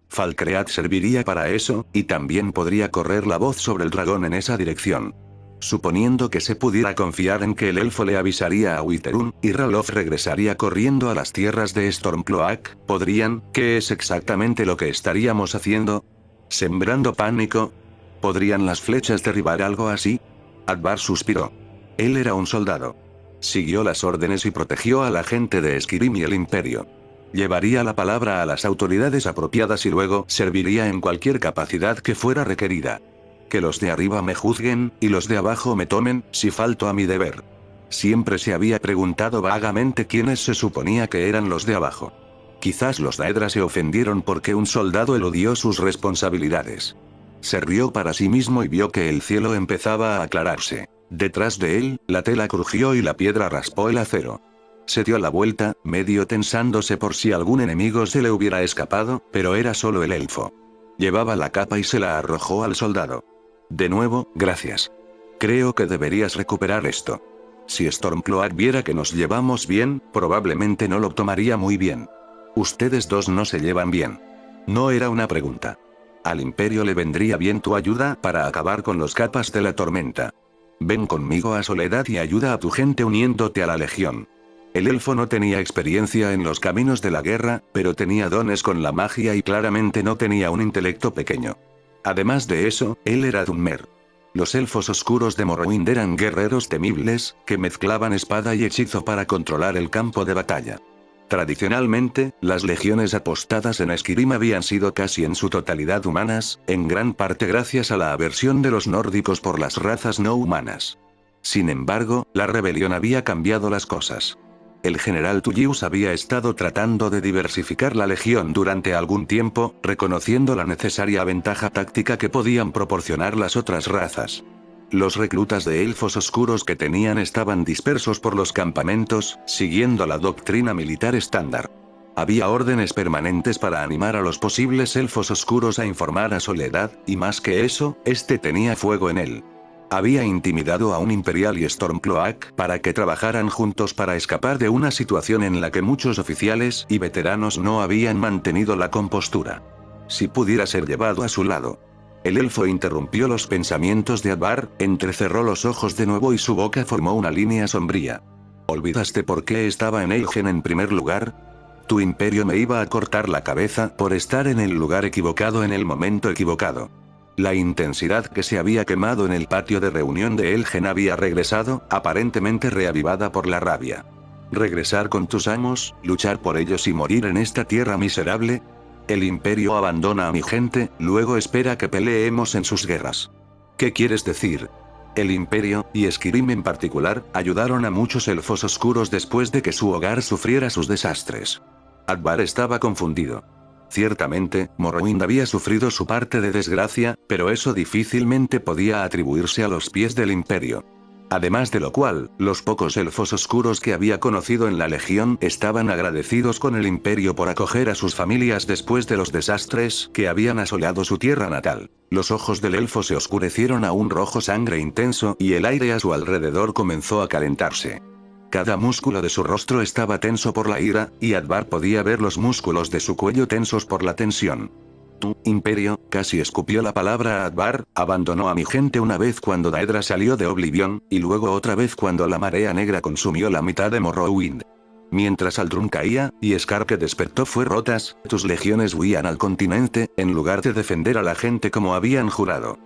Falkreath serviría para eso, y también podría correr la voz sobre el dragón en esa dirección. Suponiendo que se pudiera confiar en que el elfo le avisaría a Witherun, y Ralof regresaría corriendo a las tierras de Stormcloak, ¿podrían? ¿Qué es exactamente lo que estaríamos haciendo? ¿Sembrando pánico? ¿Podrían las flechas derribar algo así? Advar suspiró. Él era un soldado. Siguió las órdenes y protegió a la gente de Skyrim y el Imperio. Llevaría la palabra a las autoridades apropiadas y luego serviría en cualquier capacidad que fuera requerida. Que los de arriba me juzguen, y los de abajo me tomen, si falto a mi deber. Siempre se había preguntado vagamente quiénes se suponía que eran los de abajo. Quizás los Daedra se ofendieron porque un soldado eludió sus responsabilidades. Se rió para sí mismo y vio que el cielo empezaba a aclararse. Detrás de él, la tela crujió y la piedra raspó el acero. Se dio la vuelta, medio tensándose por si algún enemigo se le hubiera escapado, pero era solo el elfo. Llevaba la capa y se la arrojó al soldado. De nuevo, gracias. Creo que deberías recuperar esto. Si Stormcloak viera que nos llevamos bien, probablemente no lo tomaría muy bien. Ustedes dos no se llevan bien. No era una pregunta. Al Imperio le vendría bien tu ayuda para acabar con los capas de la tormenta. Ven conmigo a Soledad y ayuda a tu gente uniéndote a la Legión. El elfo no tenía experiencia en los caminos de la guerra, pero tenía dones con la magia y claramente no tenía un intelecto pequeño. Además de eso, él era Dunmer. Los elfos oscuros de Morrowind eran guerreros temibles, que mezclaban espada y hechizo para controlar el campo de batalla. Tradicionalmente, las legiones apostadas en Skyrim habían sido casi en su totalidad humanas, en gran parte gracias a la aversión de los nórdicos por las razas no humanas. Sin embargo, la rebelión había cambiado las cosas. El general Tullius había estado tratando de diversificar la legión durante algún tiempo, reconociendo la necesaria ventaja táctica que podían proporcionar las otras razas. Los reclutas de elfos oscuros que tenían estaban dispersos por los campamentos, siguiendo la doctrina militar estándar. Había órdenes permanentes para animar a los posibles elfos oscuros a informar a Soledad, y más que eso, este tenía fuego en él. Había intimidado a un Imperial y Stormcloak para que trabajaran juntos para escapar de una situación en la que muchos oficiales y veteranos no habían mantenido la compostura. Si pudiera ser llevado a su lado. El elfo interrumpió los pensamientos de Advar, entrecerró los ojos de nuevo y su boca formó una línea sombría. ¿Olvidaste por qué estaba en Eilgen en primer lugar? Tu imperio me iba a cortar la cabeza por estar en el lugar equivocado en el momento equivocado. La intensidad que se había quemado en el patio de reunión de Eilgen había regresado, aparentemente reavivada por la rabia. ¿Regresar con tus amos, luchar por ellos y morir en esta tierra miserable? El imperio abandona a mi gente, luego espera que peleemos en sus guerras. ¿Qué quieres decir? El imperio, y Skyrim en particular, ayudaron a muchos elfos oscuros después de que su hogar sufriera sus desastres. Advar estaba confundido. Ciertamente, Morrowind había sufrido su parte de desgracia, pero eso difícilmente podía atribuirse a los pies del imperio. Además de lo cual, los pocos elfos oscuros que había conocido en la Legión estaban agradecidos con el imperio por acoger a sus familias después de los desastres que habían asolado su tierra natal. Los ojos del elfo se oscurecieron a un rojo sangre intenso y el aire a su alrededor comenzó a calentarse. Cada músculo de su rostro estaba tenso por la ira, y Advar podía ver los músculos de su cuello tensos por la tensión. Tu imperio, casi escupió la palabra a Advar, abandonó a mi gente una vez cuando Daedra salió de Oblivion, y luego otra vez cuando la marea negra consumió la mitad de Morrowind. Mientras Aldrun caía, y Scar que despertó fue rotas, tus legiones huían al continente, en lugar de defender a la gente como habían jurado.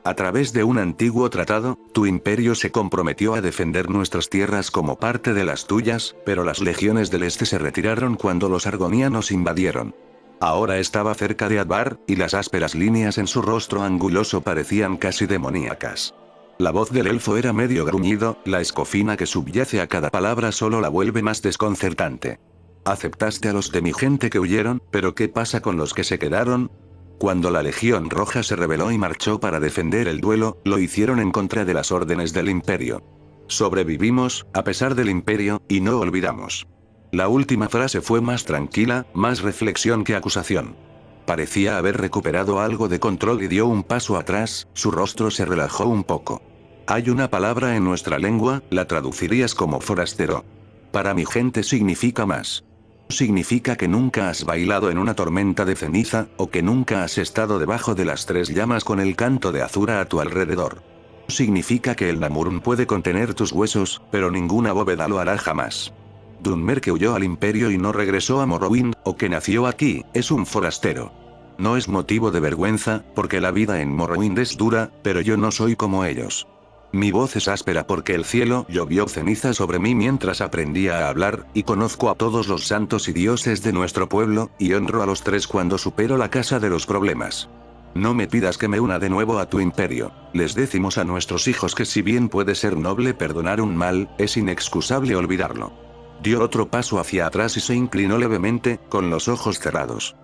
A través de un antiguo tratado, tu imperio se comprometió a defender nuestras tierras como parte de las tuyas, pero las legiones del este se retiraron cuando los argonianos invadieron. Ahora estaba cerca de Advar, y las ásperas líneas en su rostro anguloso parecían casi demoníacas. La voz del elfo era medio gruñido, la escofina que subyace a cada palabra solo la vuelve más desconcertante. Aceptaste a los de mi gente que huyeron, pero ¿qué pasa con los que se quedaron? Cuando la Legión Roja se rebeló y marchó para defender el duelo, lo hicieron en contra de las órdenes del imperio. Sobrevivimos, a pesar del imperio, y no olvidamos. La última frase fue más tranquila, más reflexión que acusación. Parecía haber recuperado algo de control y dio un paso atrás, su rostro se relajó un poco. Hay una palabra en nuestra lengua, la traducirías como forastero. Para mi gente significa más. Significa que nunca has bailado en una tormenta de ceniza, o que nunca has estado debajo de las tres llamas con el canto de Azura a tu alrededor. Significa que el Namurun puede contener tus huesos, pero ninguna bóveda lo hará jamás. Dunmer que huyó al imperio y no regresó a Morrowind, o que nació aquí, es un forastero. No es motivo de vergüenza, porque la vida en Morrowind es dura, pero yo no soy como ellos. Mi voz es áspera porque el cielo llovió ceniza sobre mí mientras aprendía a hablar, y conozco a todos los santos y dioses de nuestro pueblo, y honro a los tres cuando supero la casa de los problemas. No me pidas que me una de nuevo a tu imperio. Les decimos a nuestros hijos que si bien puede ser noble perdonar un mal, es inexcusable olvidarlo. Dio otro paso hacia atrás y se inclinó levemente, con los ojos cerrados.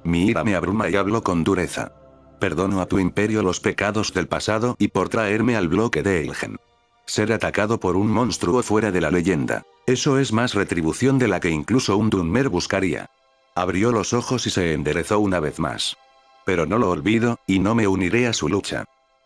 Mi ira me abruma y hablo con dureza. Perdono a tu imperio los pecados del pasado y por traerme al bloque de Eilgen. Ser atacado por un monstruo fuera de la leyenda. Eso es más retribución de la que incluso un Dunmer buscaría. Abrió los ojos y se enderezó una vez más. Pero no lo olvido, y no me uniré a su lucha.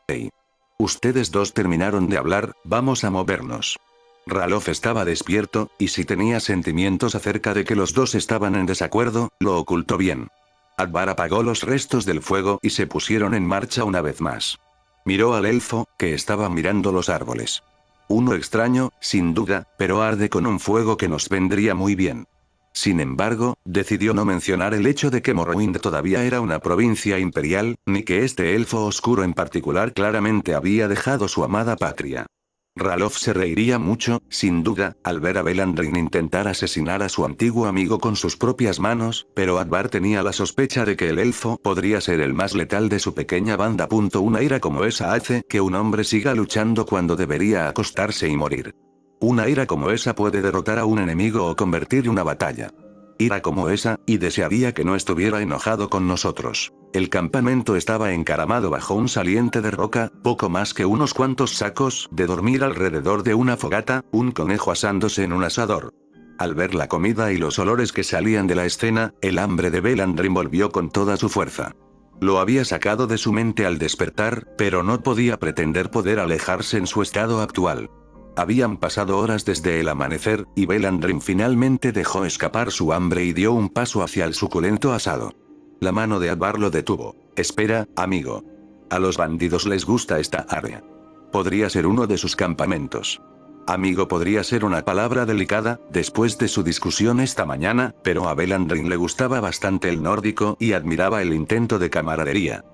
Hey. Ustedes dos terminaron de hablar, vamos a movernos. Ralof estaba despierto, y si tenía sentimientos acerca de que los dos estaban en desacuerdo, lo ocultó bien. Advar apagó los restos del fuego y se pusieron en marcha una vez más. Miró al elfo, que estaba mirando los árboles. Uno extraño, sin duda, pero arde con un fuego que nos vendría muy bien. Sin embargo, decidió no mencionar el hecho de que Morrowind todavía era una provincia imperial, ni que este elfo oscuro en particular claramente había dejado su amada patria. Ralof se reiría mucho, sin duda, al ver a Belandrin intentar asesinar a su antiguo amigo con sus propias manos, pero Advar tenía la sospecha de que el elfo podría ser el más letal de su pequeña banda. Una ira como esa hace que un hombre siga luchando cuando debería acostarse y morir. Una ira como esa puede derrotar a un enemigo o convertir una batalla. Ira como esa, y desearía que no estuviera enojado con nosotros. El campamento estaba encaramado bajo un saliente de roca, poco más que unos cuantos sacos de dormir alrededor de una fogata, un conejo asándose en un asador. Al ver la comida y los olores que salían de la escena, el hambre de Belandrin volvió con toda su fuerza. Lo había sacado de su mente al despertar, pero no podía pretender poder alejarse en su estado actual. Habían pasado horas desde el amanecer, y Belandrin finalmente dejó escapar su hambre y dio un paso hacia el suculento asado. La mano de Advar lo detuvo. Espera, amigo. A los bandidos les gusta esta área. Podría ser uno de sus campamentos. Amigo podría ser una palabra delicada, después de su discusión esta mañana, pero a Belandrin le gustaba bastante el nórdico y admiraba el intento de camaradería.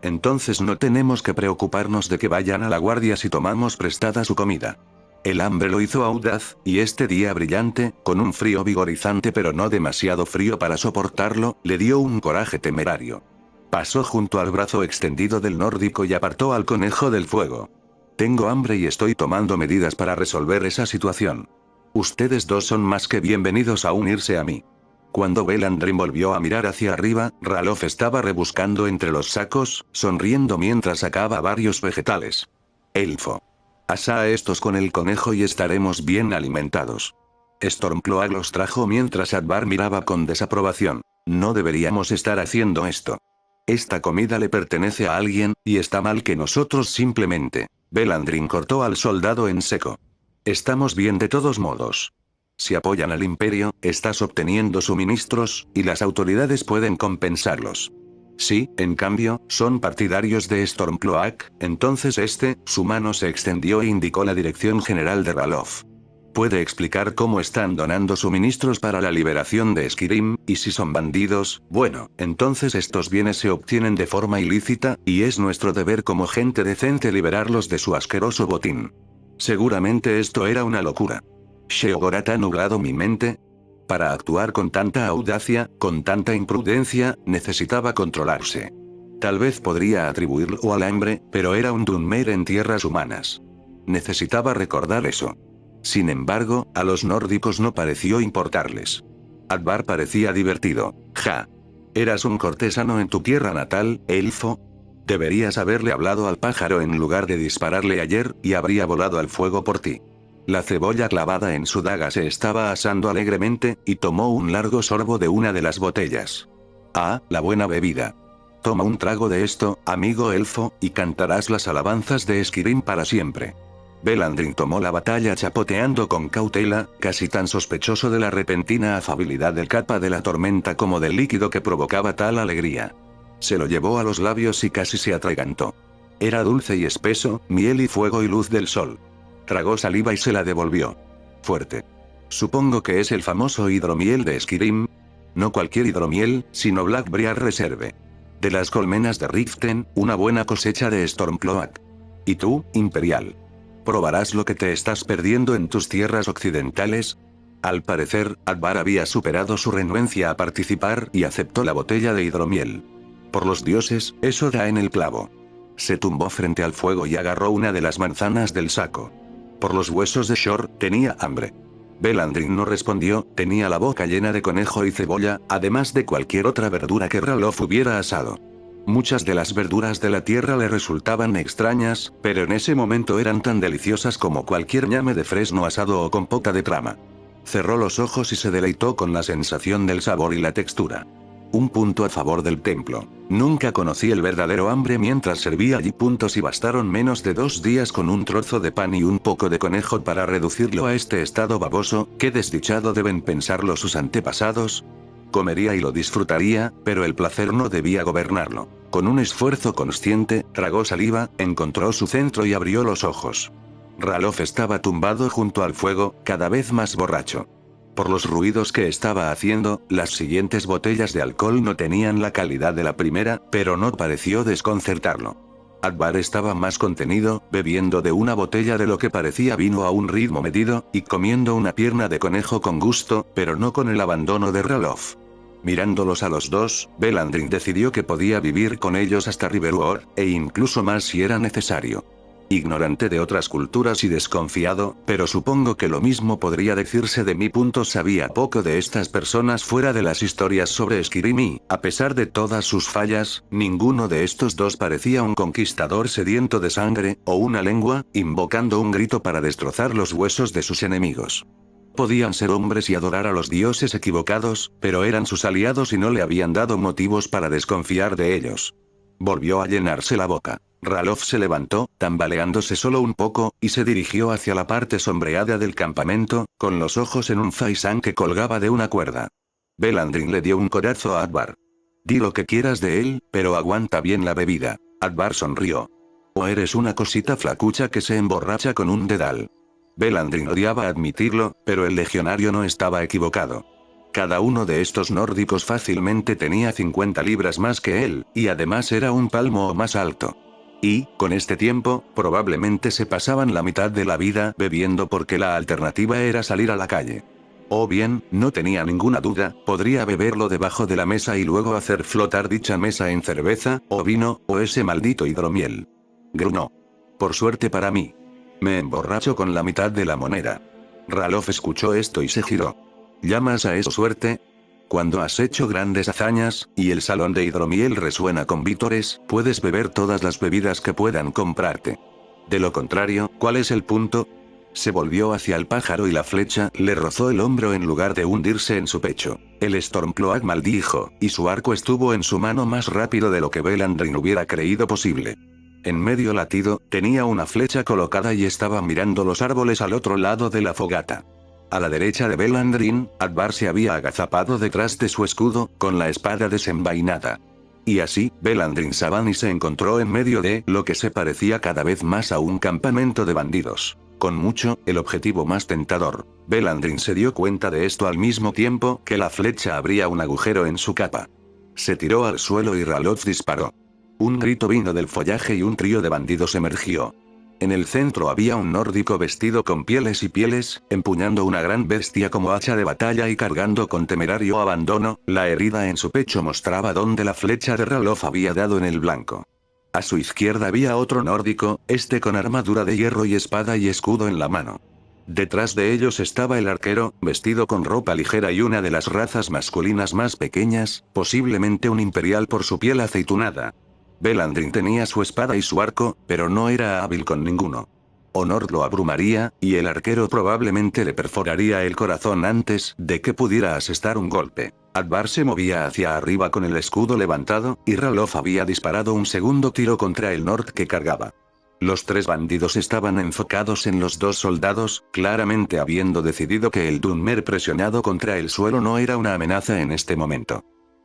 Entonces no tenemos que preocuparnos de que vayan a la guardia si tomamos prestada su comida. El hambre lo hizo audaz, y este día brillante, con un frío vigorizante pero no demasiado frío para soportarlo, le dio un coraje temerario. Pasó junto al brazo extendido del nórdico y apartó al conejo del fuego. Tengo hambre y estoy tomando medidas para resolver esa situación. Ustedes dos son más que bienvenidos a unirse a mí. Cuando Belandrin volvió a mirar hacia arriba, Ralof estaba rebuscando entre los sacos, sonriendo mientras sacaba varios vegetales. Elfo. Asa a estos con el conejo y estaremos bien alimentados. Stormcloak los trajo mientras Advar miraba con desaprobación. No deberíamos estar haciendo esto. Esta comida le pertenece a alguien, y está mal que nosotros simplemente... Belandrin cortó al soldado en seco. Estamos bien de todos modos. Si apoyan al imperio, estás obteniendo suministros, y las autoridades pueden compensarlos. Si, en cambio, son partidarios de Stormcloak, entonces su mano se extendió e indicó la dirección general de Ralof. Puede explicar cómo están donando suministros para la liberación de Skyrim, y si son bandidos, bueno, entonces estos bienes se obtienen de forma ilícita, y es nuestro deber como gente decente liberarlos de su asqueroso botín. Seguramente esto era una locura. ¿Sheogorath ha nublado mi mente? Para actuar con tanta audacia, con tanta imprudencia, necesitaba controlarse. Tal vez podría atribuirlo al hambre, pero era un Dunmer en tierras humanas. Necesitaba recordar eso. Sin embargo, a los nórdicos no pareció importarles. Advar parecía divertido. Ja. ¿Eras un cortesano en tu tierra natal, elfo? Deberías haberle hablado al pájaro en lugar de dispararle ayer, y habría volado al fuego por ti. La cebolla clavada en su daga se estaba asando alegremente, y tomó un largo sorbo de una de las botellas. Ah, la buena bebida. Toma un trago de esto, amigo elfo, y cantarás las alabanzas de Skyrim para siempre. Belandrin tomó la batalla chapoteando con cautela, casi tan sospechoso de la repentina afabilidad del capa de la tormenta como del líquido que provocaba tal alegría. Se lo llevó a los labios y casi se atragantó. Era dulce y espeso, miel y fuego y luz del sol. Tragó saliva y se la devolvió. Fuerte. Supongo que es el famoso hidromiel de Skyrim. No cualquier hidromiel, sino Blackbriar Reserve. De las colmenas de Riften, una buena cosecha de Stormcloak. ¿Y tú, Imperial? ¿Probarás lo que te estás perdiendo en tus tierras occidentales? Al parecer, Advar había superado su renuencia a participar y aceptó la botella de hidromiel. Por los dioses, eso da en el clavo. Se tumbó frente al fuego y agarró una de las manzanas del saco. Por los huesos de Shor, tenía hambre. Belandrin no respondió, tenía la boca llena de conejo y cebolla, además de cualquier otra verdura que Ralof hubiera asado. Muchas de las verduras de la tierra le resultaban extrañas, pero en ese momento eran tan deliciosas como cualquier ñame de fresno asado o compota de trama. Cerró los ojos y se deleitó con la sensación del sabor y la textura. Un punto a favor del templo. Nunca conocí el verdadero hambre mientras servía allí. Si bastaron menos de 2 días con un trozo de pan y un poco de conejo para reducirlo a este estado baboso, qué desdichado deben pensarlo sus antepasados. Comería y lo disfrutaría, pero el placer no debía gobernarlo. Con un esfuerzo consciente, tragó saliva, encontró su centro y abrió los ojos. Ralof estaba tumbado junto al fuego, cada vez más borracho. Por los ruidos que estaba haciendo, las siguientes botellas de alcohol no tenían la calidad de la primera, pero no pareció desconcertarlo. Advar estaba más contenido, bebiendo de una botella de lo que parecía vino a un ritmo medido, y comiendo una pierna de conejo con gusto, pero no con el abandono de Ralof. Mirándolos a los dos, Belandrin decidió que podía vivir con ellos hasta Riverwood, e incluso más si era necesario. Ignorante de otras culturas y desconfiado, pero supongo que lo mismo podría decirse de mí. Sabía poco de estas personas fuera de las historias sobre Skyrim y, a pesar de todas sus fallas, ninguno de estos dos parecía un conquistador sediento de sangre, o una lengua, invocando un grito para destrozar los huesos de sus enemigos. Podían ser hombres y adorar a los dioses equivocados, pero eran sus aliados y no le habían dado motivos para desconfiar de ellos. Volvió a llenarse la boca. Ralof se levantó, tambaleándose solo un poco, y se dirigió hacia la parte sombreada del campamento, con los ojos en un faisán que colgaba de una cuerda. Belandrin le dio un codazo a Advar. Di lo que quieras de él, pero aguanta bien la bebida. Advar sonrió. O eres una cosita flacucha que se emborracha con un dedal. Belandrin odiaba admitirlo, pero el legionario no estaba equivocado. Cada uno de estos nórdicos fácilmente tenía 50 libras más que él, y además era un palmo o más alto. Y, con este tiempo, probablemente se pasaban la mitad de la vida bebiendo porque la alternativa era salir a la calle. O bien, no tenía ninguna duda, podría beberlo debajo de la mesa y luego hacer flotar dicha mesa en cerveza, o vino, o ese maldito hidromiel. Grunó. Por suerte para mí. Me emborracho con la mitad de la moneda. Ralof escuchó esto y se giró. ¿Llamas a eso suerte? Cuando has hecho grandes hazañas, y el salón de hidromiel resuena con vítores, puedes beber todas las bebidas que puedan comprarte. De lo contrario, ¿cuál es el punto? Se volvió hacia el pájaro y la flecha le rozó el hombro en lugar de hundirse en su pecho. El Stormcloak maldijo, y su arco estuvo en su mano más rápido de lo que Belandrin hubiera creído posible. En medio latido, tenía una flecha colocada y estaba mirando los árboles al otro lado de la fogata. A la derecha de Belandrin, Advar se había agazapado detrás de su escudo, con la espada desenvainada. Y así, Belandrin Savani se encontró en medio de lo que se parecía cada vez más a un campamento de bandidos. Con mucho, el objetivo más tentador. Belandrin se dio cuenta de esto al mismo tiempo que la flecha abría un agujero en su capa. Se tiró al suelo y Ralof disparó. Un grito vino del follaje y un trío de bandidos emergió. En el centro había un nórdico vestido con pieles y pieles, empuñando una gran bestia como hacha de batalla y cargando con temerario abandono. La herida en su pecho mostraba dónde la flecha de Ralof había dado en el blanco. A su izquierda había otro nórdico, este con armadura de hierro y espada y escudo en la mano. Detrás de ellos estaba el arquero, vestido con ropa ligera y una de las razas masculinas más pequeñas, posiblemente un imperial por su piel aceitunada. Belandrin tenía su espada y su arco, pero no era hábil con ninguno. Honor lo abrumaría, y el arquero probablemente le perforaría el corazón antes de que pudiera asestar un golpe. Advar se movía hacia arriba con el escudo levantado, y Ralof había disparado un segundo tiro contra el Nord que cargaba. Los tres bandidos estaban enfocados en los dos soldados, claramente habiendo decidido que el Dunmer presionado contra el suelo no era una amenaza en este momento.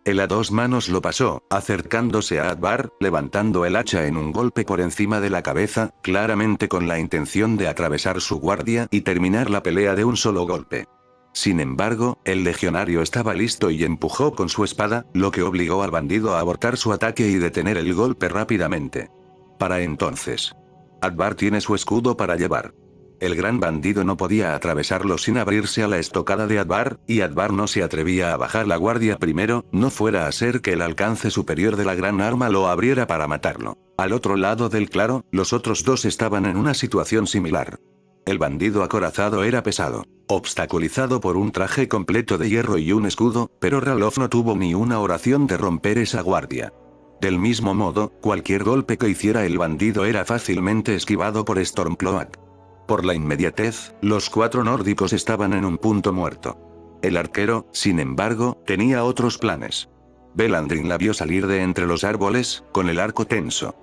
Él a dos manos lo pasó, acercándose a Advar, levantando el hacha en un golpe por encima de la cabeza, claramente con la intención de atravesar su guardia y terminar la pelea de un solo golpe. Sin embargo, el legionario estaba listo y empujó con su espada, lo que obligó al bandido a abortar su ataque y detener el golpe rápidamente. Para entonces, Advar tiene su escudo para llevar. El gran bandido no podía atravesarlo sin abrirse a la estocada de Advar, y Advar no se atrevía a bajar la guardia primero, no fuera a ser que el alcance superior de la gran arma lo abriera para matarlo. Al otro lado del claro, los otros dos estaban en una situación similar. El bandido acorazado era pesado, obstaculizado por un traje completo de hierro y un escudo, pero Ralof no tuvo ni una oración de romper esa guardia. Del mismo modo, cualquier golpe que hiciera el bandido era fácilmente esquivado por Stormcloak. Por la inmediatez, los cuatro nórdicos estaban en un punto muerto. El arquero, sin embargo, tenía otros planes. Belandrin la vio salir de entre los árboles, con el arco tenso.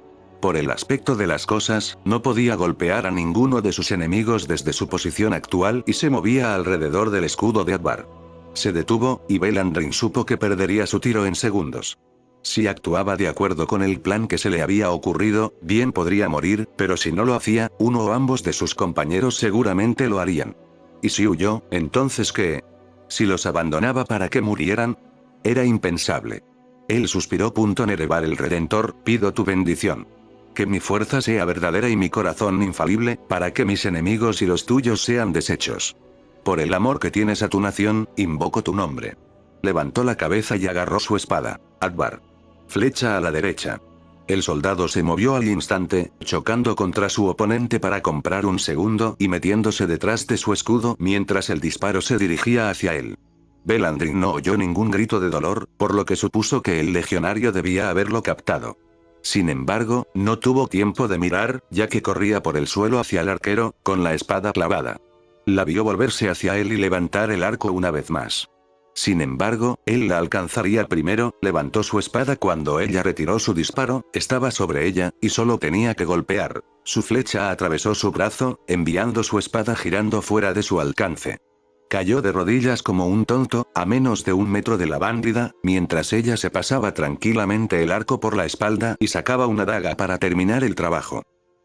Por el aspecto de las cosas, no podía golpear a ninguno de sus enemigos desde su posición actual y se movía alrededor del escudo de Advar. Se detuvo, y Belandrin supo que perdería su tiro en segundos. Si actuaba de acuerdo con el plan que se le había ocurrido, bien podría morir, pero si no lo hacía, uno o ambos de sus compañeros seguramente lo harían. ¿Y si huyó, entonces qué? ¿Si los abandonaba para que murieran? Era impensable. Él suspiró. Nerevar el Redentor, pido tu bendición. Que mi fuerza sea verdadera y mi corazón infalible, para que mis enemigos y los tuyos sean deshechos. Por el amor que tienes a tu nación, invoco tu nombre. Levantó la cabeza y agarró su espada. Advar. Flecha a la derecha. El soldado se movió al instante, chocando contra su oponente para comprar un segundo y metiéndose detrás de su escudo mientras el disparo se dirigía hacia él. Belandrin no oyó ningún grito de dolor, por lo que supuso que el legionario debía haberlo captado. Sin embargo, no tuvo tiempo de mirar, ya que corría por el suelo hacia el arquero, con la espada clavada. La vio volverse hacia él y levantar el arco una vez más. Sin embargo, él la alcanzaría primero, levantó su espada cuando ella retiró su disparo, estaba sobre ella, y solo tenía que golpear. Su flecha atravesó su brazo, enviando su espada girando fuera de su alcance. Cayó de rodillas como un tonto, a menos de 1 metro de la bandida, mientras ella se pasaba tranquilamente el arco por la espalda y sacaba una daga para terminar el trabajo.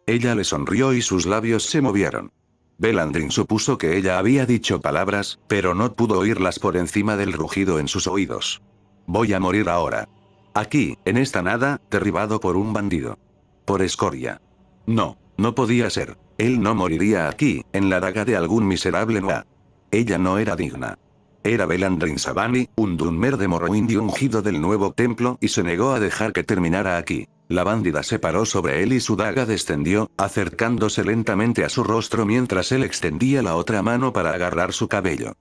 Ella le sonrió y sus labios se movieron. Belandrin supuso que ella había dicho palabras, pero no pudo oírlas por encima del rugido en sus oídos. Voy a morir ahora. Aquí, en esta nada, derribado por un bandido. Por escoria. No, no podía ser. Él no moriría aquí, en la daga de algún miserable Noah. Ella no era digna. Era Belandrin Sabani, un Dunmer de Morrowind y ungido del nuevo templo, y se negó a dejar que terminara aquí. La bándida se paró sobre él y su daga descendió, acercándose lentamente a su rostro mientras él extendía la otra mano para agarrar su cabello.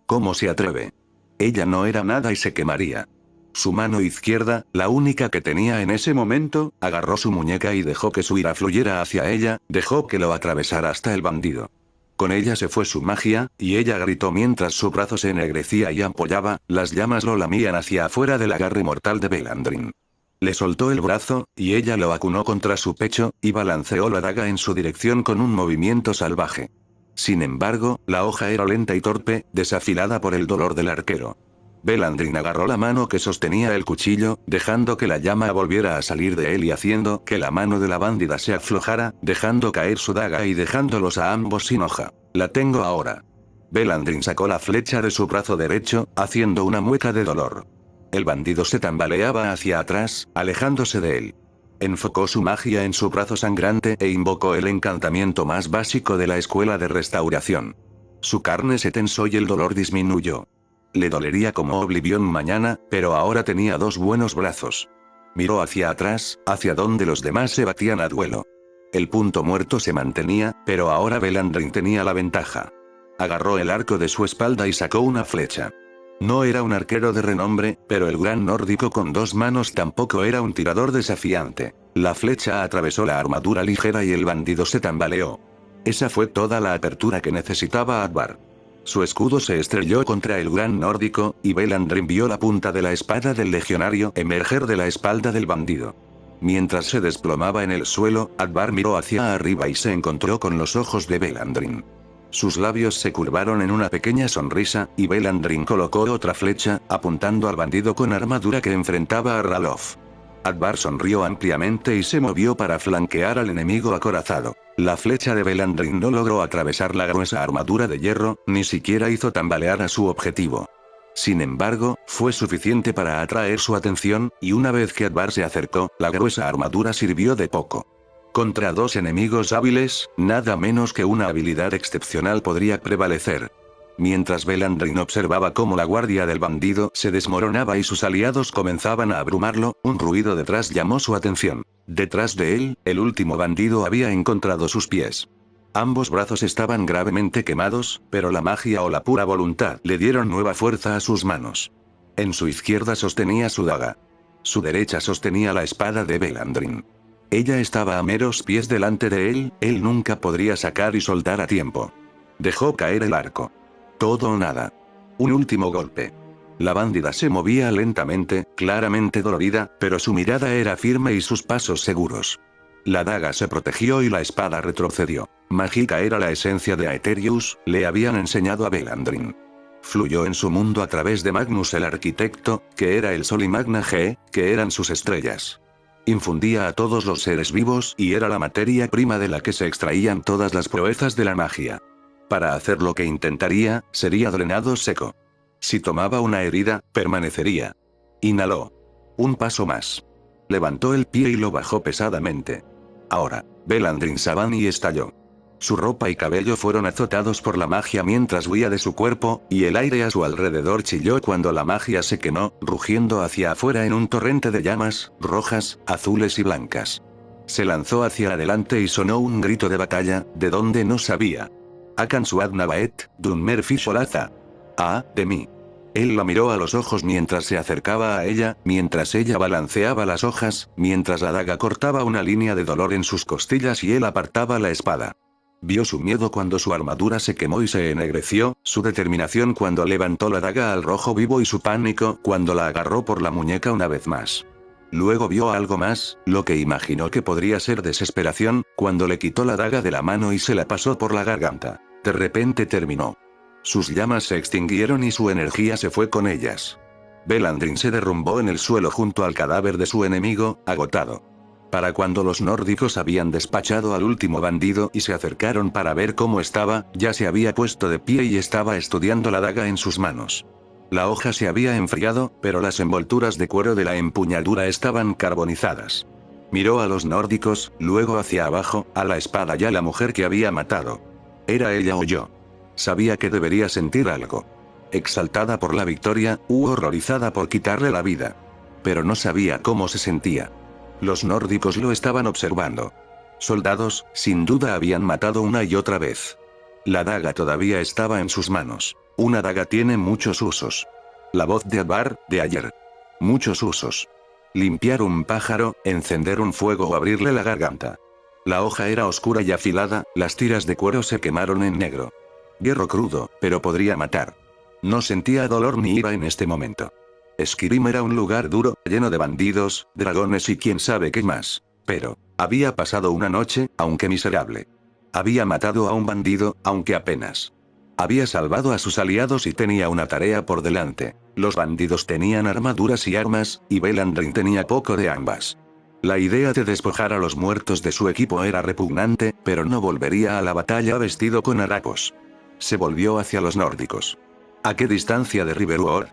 ¿Cómo se atreve? Ella no era nada y se quemaría. Su mano izquierda, la única que tenía en ese momento, agarró su muñeca y dejó que su ira fluyera hacia ella, dejó que lo atravesara hasta el bandido. Con ella se fue su magia, y ella gritó mientras su brazo se ennegrecía y ampollaba, las llamas lo lamían hacia afuera del agarre mortal de Belandrin. Le soltó el brazo, y ella lo acunó contra su pecho, y balanceó la daga en su dirección con un movimiento salvaje. Sin embargo, la hoja era lenta y torpe, desafilada por el dolor del arquero. Belandrin agarró la mano que sostenía el cuchillo, dejando que la llama volviera a salir de él y haciendo que la mano de la bándida se aflojara, dejando caer su daga y dejándolos a ambos sin hoja. La tengo ahora. Belandrin sacó la flecha de su brazo derecho, haciendo una mueca de dolor. El bandido se tambaleaba hacia atrás, alejándose de él. Enfocó su magia en su brazo sangrante e invocó el encantamiento más básico de la escuela de restauración. Su carne se tensó y el dolor disminuyó. Le dolería como Oblivion mañana, pero ahora tenía 2 buenos brazos. Miró hacia atrás, hacia donde los demás se batían a duelo. El punto muerto se mantenía, pero ahora Belandrin tenía la ventaja. Agarró el arco de su espalda y sacó una flecha. No era un arquero de renombre, pero el gran nórdico con 2 manos tampoco era un tirador desafiante. La flecha atravesó la armadura ligera y el bandido se tambaleó. Esa fue toda la apertura que necesitaba Advar. Su escudo se estrelló contra el gran nórdico, y Belandrin vio la punta de la espada del legionario emerger de la espalda del bandido. Mientras se desplomaba en el suelo, Advar miró hacia arriba y se encontró con los ojos de Belandrin. Sus labios se curvaron en una pequeña sonrisa, y Belandrin colocó otra flecha, apuntando al bandido con armadura que enfrentaba a Ralof. Advar sonrió ampliamente y se movió para flanquear al enemigo acorazado. La flecha de Belandrin no logró atravesar la gruesa armadura de hierro, ni siquiera hizo tambalear a su objetivo. Sin embargo, fue suficiente para atraer su atención, y una vez que Advar se acercó, la gruesa armadura sirvió de poco. Contra 2 enemigos hábiles, nada menos que una habilidad excepcional podría prevalecer. Mientras Belandrin observaba cómo la guardia del bandido se desmoronaba y sus aliados comenzaban a abrumarlo, un ruido detrás llamó su atención. Detrás de él, el último bandido había encontrado sus pies. Ambos brazos estaban gravemente quemados, pero la magia o la pura voluntad le dieron nueva fuerza a sus manos. En su izquierda sostenía su daga. Su derecha sostenía la espada de Belandrin. Ella estaba a meros pies delante de él nunca podría sacar y soltar a tiempo. Dejó caer el arco. Todo o nada. Un último golpe. La bándida se movía lentamente, claramente dolorida, pero su mirada era firme y sus pasos seguros. La daga se protegió y la espada retrocedió. Mágica era la esencia de Aetherius, le habían enseñado a Belandrin. Fluyó en su mundo a través de Magnus el arquitecto, que era el sol, y Magna Ge, que eran sus estrellas. Infundía a todos los seres vivos y era la materia prima de la que se extraían todas las proezas de la magia. Para hacer lo que intentaría, sería drenado seco. Si tomaba una herida, permanecería. Inhaló. Un paso más. Levantó el pie y lo bajó pesadamente. Ahora, Belandrin Sabani estalló. Su ropa y cabello fueron azotados por la magia mientras huía de su cuerpo, y el aire a su alrededor chilló cuando la magia se quemó, rugiendo hacia afuera en un torrente de llamas, rojas, azules y blancas. Se lanzó hacia adelante y sonó un grito de batalla, de donde no sabía. Akan Suad Nabaet, Dunmer Fisholaza. Ah, de mí. Él la miró a los ojos mientras se acercaba a ella, mientras ella balanceaba las hojas, mientras la daga cortaba una línea de dolor en sus costillas y él apartaba la espada. Vio su miedo cuando su armadura se quemó y se ennegreció, su determinación cuando levantó la daga al rojo vivo y su pánico cuando la agarró por la muñeca una vez más. Luego vio algo más, lo que imaginó que podría ser desesperación, cuando le quitó la daga de la mano y se la pasó por la garganta. De repente terminó. Sus llamas se extinguieron y su energía se fue con ellas. Belandrin se derrumbó en el suelo junto al cadáver de su enemigo, agotado. Para cuando los nórdicos habían despachado al último bandido y se acercaron para ver cómo estaba, ya se había puesto de pie y estaba estudiando la daga en sus manos. La hoja se había enfriado, pero las envolturas de cuero de la empuñadura estaban carbonizadas. Miró a los nórdicos, luego hacia abajo, a la espada y a la mujer que había matado. ¿Era ella o yo? Sabía que debería sentir algo. Exaltada por la victoria, u horrorizada por quitarle la vida. Pero no sabía cómo se sentía. Los nórdicos lo estaban observando. Soldados, sin duda habían matado una y otra vez. La daga todavía estaba en sus manos. Una daga tiene muchos usos. La voz de Abar, de ayer. Muchos usos. Limpiar un pájaro, encender un fuego o abrirle la garganta. La hoja era oscura y afilada, las tiras de cuero se quemaron en negro. Hierro crudo, pero podría matar. No sentía dolor ni ira en este momento. Skyrim era un lugar duro, lleno de bandidos, dragones y quién sabe qué más. Pero, había pasado una noche, aunque miserable. Había matado a un bandido, aunque apenas. Había salvado a sus aliados y tenía una tarea por delante. Los bandidos tenían armaduras y armas, y Belandrin tenía poco de ambas. La idea de despojar a los muertos de su equipo era repugnante, pero no volvería a la batalla vestido con harapos. Se volvió hacia los nórdicos. ¿A qué distancia de Riverwood?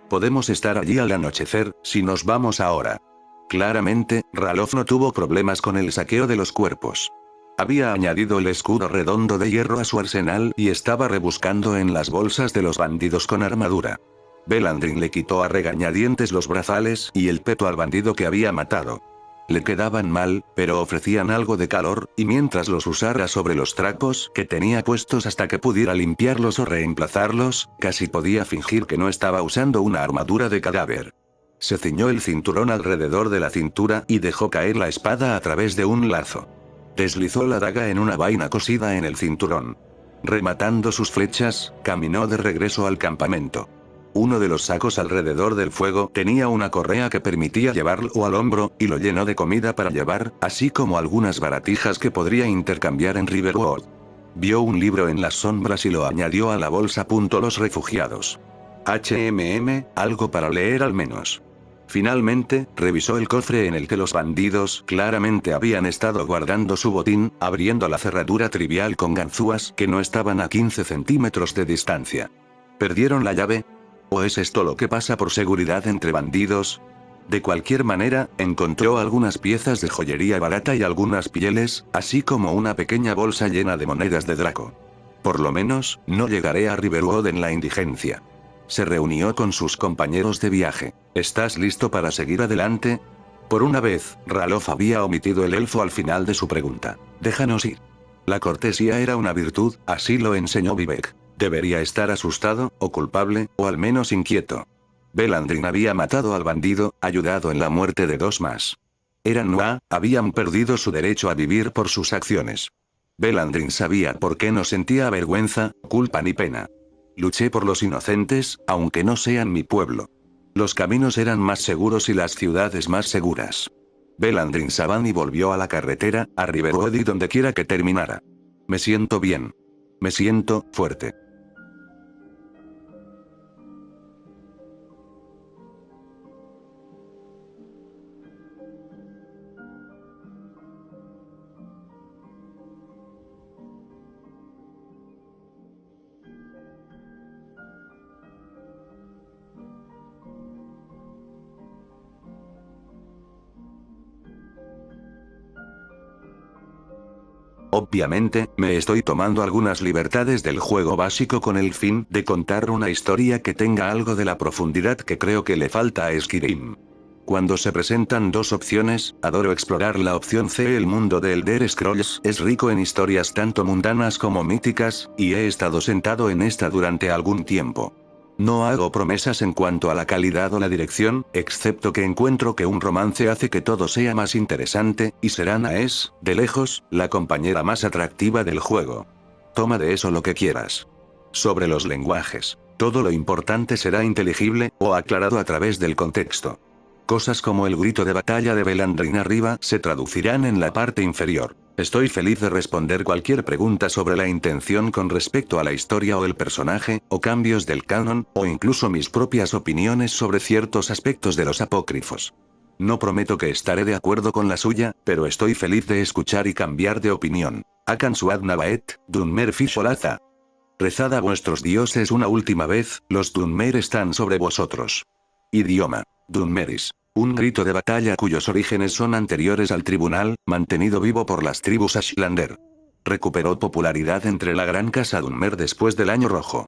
Podemos estar allí al anochecer, si nos vamos ahora. Claramente, Ralof no tuvo problemas con el saqueo de los cuerpos. Había añadido el escudo redondo de hierro a su arsenal y estaba rebuscando en las bolsas de los bandidos con armadura. Belandrin le quitó a regañadientes los brazales y el peto al bandido que había matado. Le quedaban mal, pero ofrecían algo de calor, y mientras los usara sobre los trapos que tenía puestos hasta que pudiera limpiarlos o reemplazarlos, casi podía fingir que no estaba usando una armadura de cadáver. Se ciñó el cinturón alrededor de la cintura y dejó caer la espada a través de un lazo. Deslizó la daga en una vaina cosida en el cinturón. Rematando sus flechas, caminó de regreso al campamento. Uno de los sacos alrededor del fuego tenía una correa que permitía llevarlo al hombro, y lo llenó de comida para llevar, así como algunas baratijas que podría intercambiar en Riverwood. Vio un libro en las sombras y lo añadió a la bolsa. Los refugiados. Algo para leer al menos. Finalmente, revisó el cofre en el que los bandidos claramente habían estado guardando su botín, abriendo la cerradura trivial con ganzúas que no estaban a 15 centímetros de distancia. ¿Perdieron la llave? ¿O es esto lo que pasa por seguridad entre bandidos? De cualquier manera, encontró algunas piezas de joyería barata y algunas pieles, así como una pequeña bolsa llena de monedas de Draco. Por lo menos, no llegaré a Riverwood en la indigencia. Se reunió con sus compañeros de viaje. ¿Estás listo para seguir adelante? Por una vez, Ralof había omitido el elfo al final de su pregunta. Déjanos ir. La cortesía era una virtud, así lo enseñó Vivek. Debería estar asustado, o culpable, o al menos inquieto. Belandrin había matado al bandido, ayudado en la muerte de dos más. Eran Noah, habían perdido su derecho a vivir por sus acciones. Belandrin sabía por qué no sentía vergüenza, culpa ni pena. Luché por los inocentes, aunque no sean mi pueblo. Los caminos eran más seguros y las ciudades más seguras. Belandrin Saban y volvió a la carretera, a Riverwood y donde quiera que terminara. Me siento bien. Me siento fuerte. Obviamente, me estoy tomando algunas libertades del juego básico con el fin de contar una historia que tenga algo de la profundidad que creo que le falta a Skyrim. Cuando se presentan dos opciones, adoro explorar la opción C. El mundo de Elder Scrolls es rico en historias tanto mundanas como míticas, y he estado sentado en esta durante algún tiempo. No hago promesas en cuanto a la calidad o la dirección, excepto que encuentro que un romance hace que todo sea más interesante, y Serana es, de lejos, la compañera más atractiva del juego. Toma de eso lo que quieras. Sobre los lenguajes, todo lo importante será inteligible, o aclarado a través del contexto. Cosas como el grito de batalla de Belandrin arriba se traducirán en la parte inferior. Estoy feliz de responder cualquier pregunta sobre la intención con respecto a la historia o el personaje, o cambios del canon, o incluso mis propias opiniones sobre ciertos aspectos de los apócrifos. No prometo que estaré de acuerdo con la suya, pero estoy feliz de escuchar y cambiar de opinión. Akan Suad Nabaet, Dunmer Fisholaza. Rezad a vuestros dioses una última vez, los Dunmer están sobre vosotros. Idioma. Dunmeris. Un grito de batalla cuyos orígenes son anteriores al tribunal, mantenido vivo por las tribus Ashlander. Recuperó popularidad entre la gran casa Dunmer después del Año Rojo.